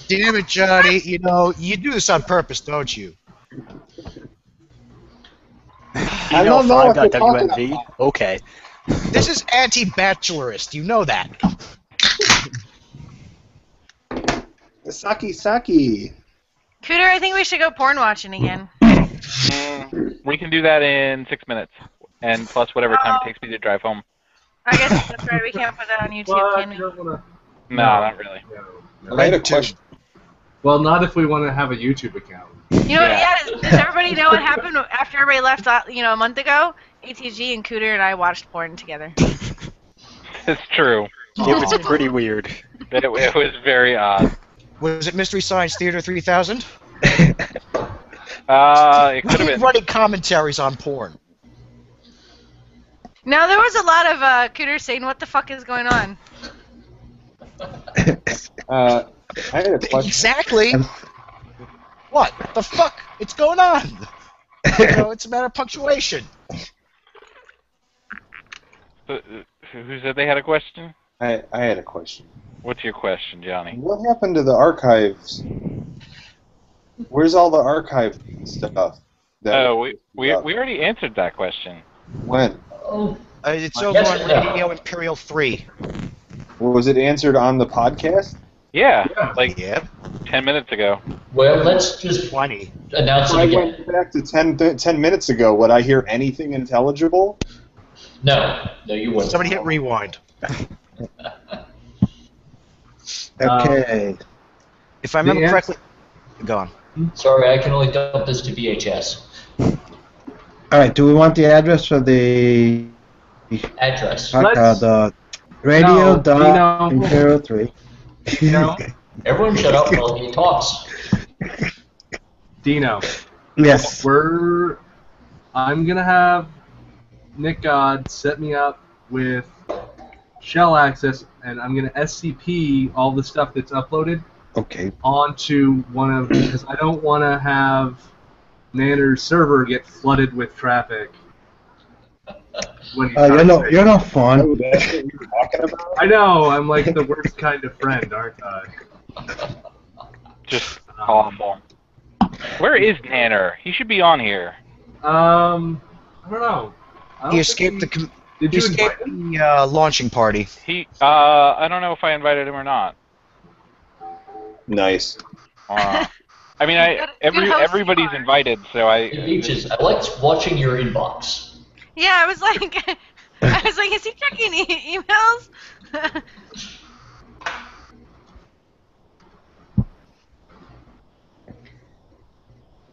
Speaker 9: Damn it, Johnny. You know, you do this on purpose, don't you?
Speaker 6: I don't know what you're talking
Speaker 5: WMV? Okay.
Speaker 9: This is anti-bachelorist. You know that.
Speaker 2: Saki Saki.
Speaker 3: Cooter, I think we should go porn watching again.
Speaker 1: We can do that in 6 minutes. And plus whatever time it takes me to drive home.
Speaker 3: I guess that's right, we can't put that on YouTube, can we?
Speaker 1: No, not really.
Speaker 2: I had a question.
Speaker 4: Well, not if we want to have a YouTube account.
Speaker 3: You know what, does everybody know what happened after everybody left, a month ago? ATG and Cooter and I watched porn together.
Speaker 1: It's true.
Speaker 5: It was pretty weird.
Speaker 1: It was very odd.
Speaker 9: Was it Mystery Science Theater 3000?
Speaker 1: It could have been.
Speaker 9: Running commentaries on porn.
Speaker 3: Now, there was a lot of Cooter saying, what the fuck is going on?
Speaker 2: I had a question.
Speaker 9: Exactly. What the fuck? It's going on. You know, it's a matter of punctuation.
Speaker 1: Who said they had a question?
Speaker 2: I had a question.
Speaker 1: What's your question, Johnny?
Speaker 2: What happened to the archives? Where's all the archive stuff?
Speaker 1: We already answered that question.
Speaker 2: When?
Speaker 9: It's over on Radio Imperial 3.
Speaker 2: Was it answered on the podcast?
Speaker 1: Yeah, 10 minutes ago.
Speaker 7: Well, let's just
Speaker 9: 20.
Speaker 7: Announce it
Speaker 2: I
Speaker 7: again.
Speaker 2: went back to 10 minutes ago. Would I hear anything intelligible?
Speaker 7: No, you wouldn't.
Speaker 9: Somebody hit rewind.
Speaker 6: Okay.
Speaker 9: If I remember correctly, go on.
Speaker 7: Sorry, I can only dump this to VHS.
Speaker 6: All right. Do we want the address for the
Speaker 7: Address.
Speaker 6: the Radio Imperial 3?
Speaker 4: Dino?
Speaker 7: Everyone shut up while he talks.
Speaker 4: Dino.
Speaker 6: Yes.
Speaker 4: I'm gonna have Nick God set me up with shell access, and I'm gonna SCP all the stuff that's uploaded
Speaker 6: Okay.
Speaker 4: onto one of, because I don't want to have Nanner's server get flooded with traffic. When
Speaker 6: You're not fun.
Speaker 2: Oh, that's what we were talking about?
Speaker 4: I know, I'm like the worst kind of friend, aren't I?
Speaker 1: Just awful. Where is Nanner? He should be on here.
Speaker 4: I don't know.
Speaker 9: He escaped
Speaker 4: Did
Speaker 9: he
Speaker 4: you
Speaker 9: escaped
Speaker 4: invite him?
Speaker 9: the launching party.
Speaker 1: I don't know if I invited him or not.
Speaker 2: Nice.
Speaker 1: I mean, everybody's invited, so
Speaker 7: Hey, Beaches, I liked watching your inbox.
Speaker 3: Yeah, I was like, is he checking emails?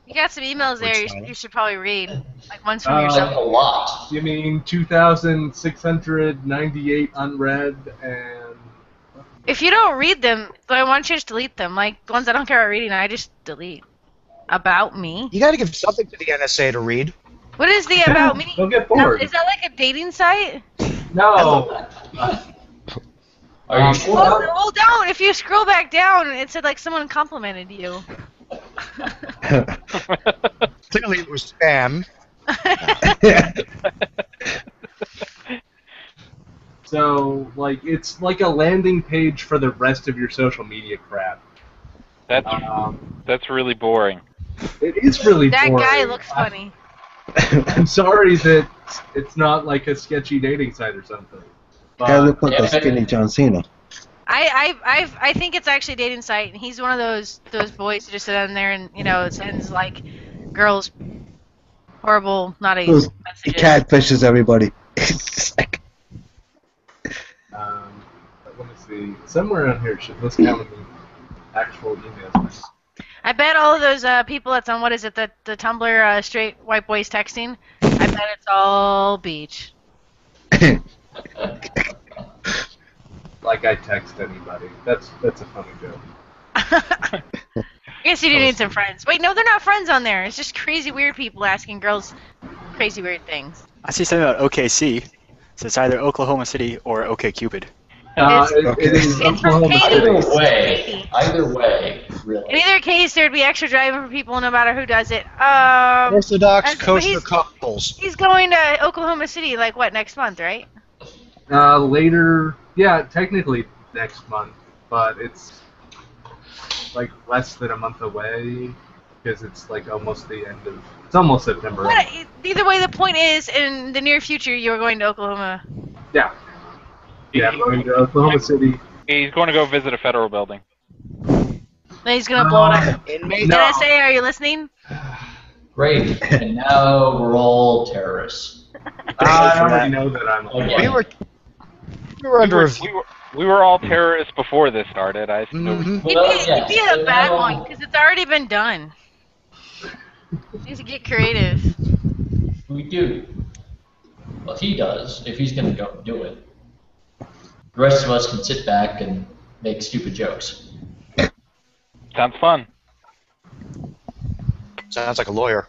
Speaker 3: You got some emails there you should probably read. Like ones from yourself.
Speaker 7: A lot.
Speaker 4: You mean 2,698 unread and...
Speaker 3: If you don't read them, then why don't you just delete them? Like, the ones I don't care about reading, I just delete. About me?
Speaker 9: You gotta give something to the NSA to read.
Speaker 3: What is the about me?
Speaker 4: Don't get bored.
Speaker 3: Is that like a dating site?
Speaker 4: No.
Speaker 7: Are you sure?
Speaker 3: Well, don't. If you scroll back down, it said like someone complimented you.
Speaker 9: Clearly it was spam.
Speaker 4: So, like, it's like a landing page for the rest of your social media crap.
Speaker 1: That's really boring.
Speaker 4: It is really
Speaker 3: That
Speaker 4: boring.
Speaker 3: guy looks funny.
Speaker 4: I'm sorry that it's not like a sketchy dating site or something.
Speaker 6: I look like
Speaker 7: Yeah,
Speaker 6: a skinny John Cena.
Speaker 3: I think it's actually a dating site, and he's one of those boys who just sit on there and sends like girls horrible, naughty
Speaker 6: Those
Speaker 3: messages.
Speaker 6: catfishes everybody.
Speaker 4: Let me see. Somewhere on here, let's count the actual emails.
Speaker 3: I bet all of those people that's on, what is it, the Tumblr straight white boys texting, I bet it's all beach.
Speaker 4: Like I text anybody. That's a funny joke.
Speaker 3: I guess you do need some friends. Wait, no, they're not friends on there. It's just crazy weird people asking girls crazy weird things.
Speaker 5: I see something about OKC. So it's either Oklahoma City or OkCupid.
Speaker 4: It is
Speaker 3: It's for
Speaker 4: Oklahoma
Speaker 3: Katie.
Speaker 4: City.
Speaker 7: Either way, really.
Speaker 3: In either case, there'd be extra driving for people no matter who does it.
Speaker 9: Orthodox
Speaker 3: and
Speaker 9: coastal couples.
Speaker 3: He's going to Oklahoma City, like, what, next month, right?
Speaker 4: Later, yeah, technically next month, but it's like less than a month away because it's like almost the end of. It's almost September.
Speaker 3: But either way, the point is, in the near future, you're going to Oklahoma.
Speaker 4: Yeah. Yeah, I'm going to Oklahoma City.
Speaker 1: He's going to go visit a federal building.
Speaker 3: Then he's going to blow it up. NSA, are you listening?
Speaker 7: Great. And now we're all terrorists.
Speaker 4: I already know that I'm.
Speaker 7: Okay.
Speaker 9: We were under.
Speaker 1: We were all terrorists before this started. I
Speaker 7: Well,
Speaker 3: It'd be
Speaker 7: yes,
Speaker 3: a bad
Speaker 7: now-
Speaker 3: one, because it's already been done. Needs to get creative.
Speaker 7: We do. Well, he does, if he's going to go do it. The rest of us can sit back and make stupid jokes.
Speaker 1: Sounds fun.
Speaker 9: Sounds like a lawyer.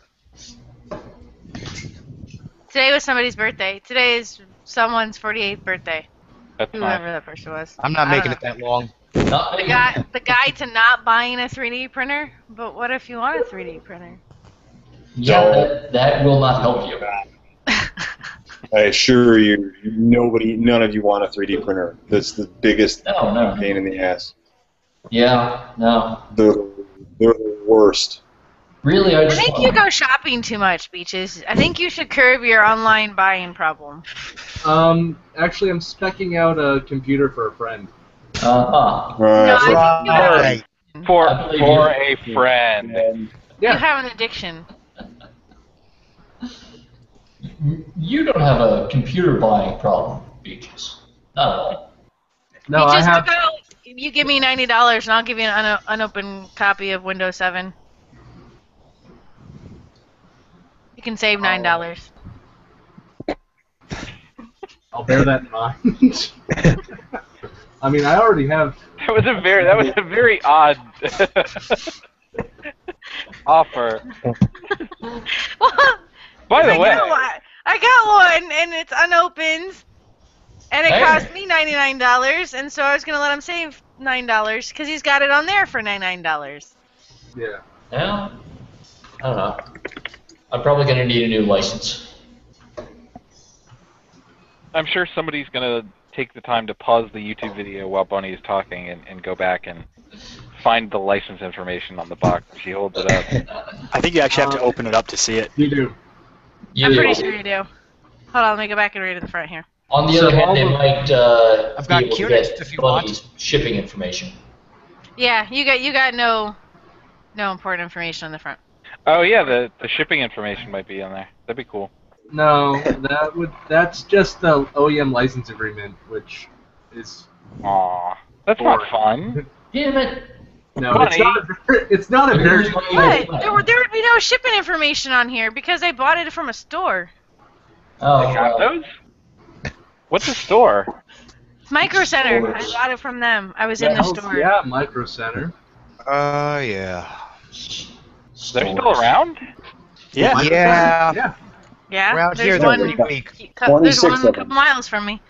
Speaker 3: Today was somebody's birthday. Today is someone's 48th birthday.
Speaker 1: That's
Speaker 3: Whoever
Speaker 1: nice.
Speaker 3: that person was.
Speaker 9: I'm not
Speaker 3: I
Speaker 9: making
Speaker 3: don't
Speaker 9: it that long.
Speaker 7: Not
Speaker 3: The guy to not buying a 3D printer? But what if you want a 3D printer?
Speaker 7: Yeah, that will not help you.
Speaker 2: I assure you, none of you want a 3D printer. That's the biggest
Speaker 7: No.
Speaker 2: pain in the ass.
Speaker 7: Yeah, no.
Speaker 2: They're the worst.
Speaker 7: Really, I
Speaker 3: I
Speaker 7: just
Speaker 3: think you go shopping too much, Beaches. I think you should curb your online buying problem.
Speaker 4: Actually, I'm specking out a computer for a friend.
Speaker 7: Uh-huh.
Speaker 2: Right.
Speaker 3: No, I think you have,
Speaker 9: Right.
Speaker 1: For
Speaker 7: I believe you.
Speaker 1: a friend.
Speaker 3: you have an addiction.
Speaker 7: You don't have a computer buying problem, Beaches. Not at all.
Speaker 4: No,
Speaker 3: you
Speaker 4: I
Speaker 3: just
Speaker 4: have.
Speaker 3: you give me $90 and I'll give you an unopened copy of Windows 7. You can save $9.
Speaker 4: I'll bear that in mind. I mean, I already have
Speaker 1: That was a very odd offer.
Speaker 3: Well,
Speaker 1: By the way,
Speaker 3: I got one, and it's unopened, and it
Speaker 7: Hey.
Speaker 3: cost me $99, and so I was gonna let him save $9 because he's got it on there for $99.
Speaker 4: Yeah.
Speaker 7: Yeah. I don't know. I'm probably going to need a new license.
Speaker 1: I'm sure somebody's gonna take the time to pause the YouTube video while Bunny is talking and go back and find the license information on the box. She holds it up.
Speaker 5: I think you actually have to open it up to see it.
Speaker 4: You do.
Speaker 3: I'm pretty sure you do. Hold on, let me go back and read it in the front here.
Speaker 7: On the other hand, they might
Speaker 9: I've got
Speaker 7: be able to
Speaker 9: Qnix
Speaker 7: get
Speaker 9: if you want.
Speaker 7: Bunny's shipping information.
Speaker 3: Yeah, you got no important information on the front.
Speaker 1: Oh yeah, the shipping information might be on there. That'd be cool.
Speaker 4: No, that's just the OEM license agreement, which is
Speaker 1: Aw, that's not fun.
Speaker 7: Damn it!
Speaker 4: no,
Speaker 1: Funny.
Speaker 4: it's not a very.
Speaker 3: What? There would be no shipping information on here because I bought it from a store.
Speaker 7: Oh,
Speaker 1: They got
Speaker 7: well,
Speaker 1: those? What's a store?
Speaker 3: Micro Center. I bought it from them. I was in the store.
Speaker 4: Yeah, Micro Center.
Speaker 9: Yeah.
Speaker 1: They're still around?
Speaker 5: Yeah.
Speaker 4: Micro
Speaker 9: Yeah.
Speaker 4: Center? Yeah.
Speaker 3: Yeah.
Speaker 9: Around
Speaker 3: there's
Speaker 9: here, they're
Speaker 3: one.
Speaker 9: pretty weak.
Speaker 3: There's
Speaker 2: 26
Speaker 3: one
Speaker 2: of
Speaker 3: a
Speaker 2: them.
Speaker 3: couple miles from me.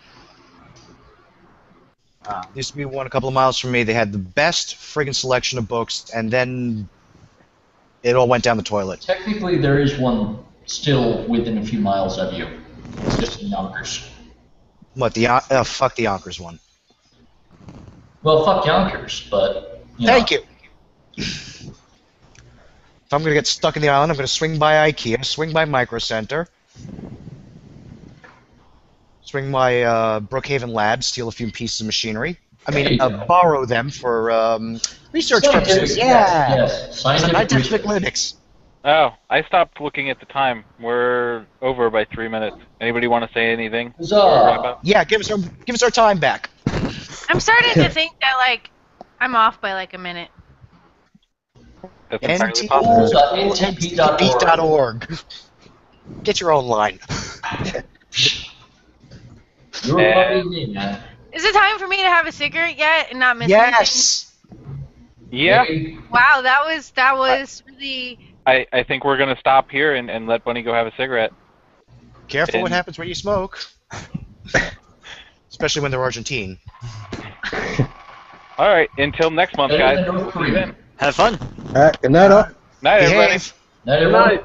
Speaker 9: Used to be one a couple of miles from me. They had the best friggin' selection of books, and then it all went down the toilet.
Speaker 7: technically there is one still within a few miles of you. It's just in Yonkers.
Speaker 9: What, fuck the Yonkers one.
Speaker 7: Well, fuck Yonkers, but, you know.
Speaker 9: Thank you. If I'm going to get stuck in the island, I'm going to swing by IKEA, swing by Micro Center, swing by Brookhaven Labs, steal a few pieces of machinery. I
Speaker 7: There
Speaker 9: mean,
Speaker 7: you go.
Speaker 9: borrow them for research
Speaker 7: Scientific,
Speaker 9: purposes.
Speaker 7: yes,
Speaker 9: Some
Speaker 7: scientific
Speaker 9: scientific
Speaker 7: research.
Speaker 9: Linux.
Speaker 1: Oh, I stopped looking at the time. We're over by 3 minutes. Anybody want to say anything?
Speaker 7: Huzzah.
Speaker 1: before we wrap up?
Speaker 9: Yeah, give us our time back.
Speaker 3: I'm starting to think that like I'm off by like a minute.
Speaker 1: That's entirely possible.
Speaker 7: ntp.org.
Speaker 9: Get your own line.
Speaker 7: You're fucking me, man.
Speaker 3: Is it time for me to have a cigarette yet and not miss
Speaker 9: Yes.
Speaker 1: Yeah,
Speaker 3: anything? Wow, that was really.
Speaker 1: I think we're going to stop here and let Bunny go have a cigarette.
Speaker 9: Careful what
Speaker 1: And-
Speaker 9: happens when you smoke. Especially when they're Argentine.
Speaker 1: All right, until next month,
Speaker 7: Better
Speaker 1: guys.
Speaker 7: than North
Speaker 1: We'll see you
Speaker 7: Korea.
Speaker 1: then.
Speaker 5: Have fun.
Speaker 6: All right, good night, all.
Speaker 1: Night, everybody.
Speaker 9: Behave.
Speaker 7: Night,
Speaker 4: Good
Speaker 7: everyone.
Speaker 4: night.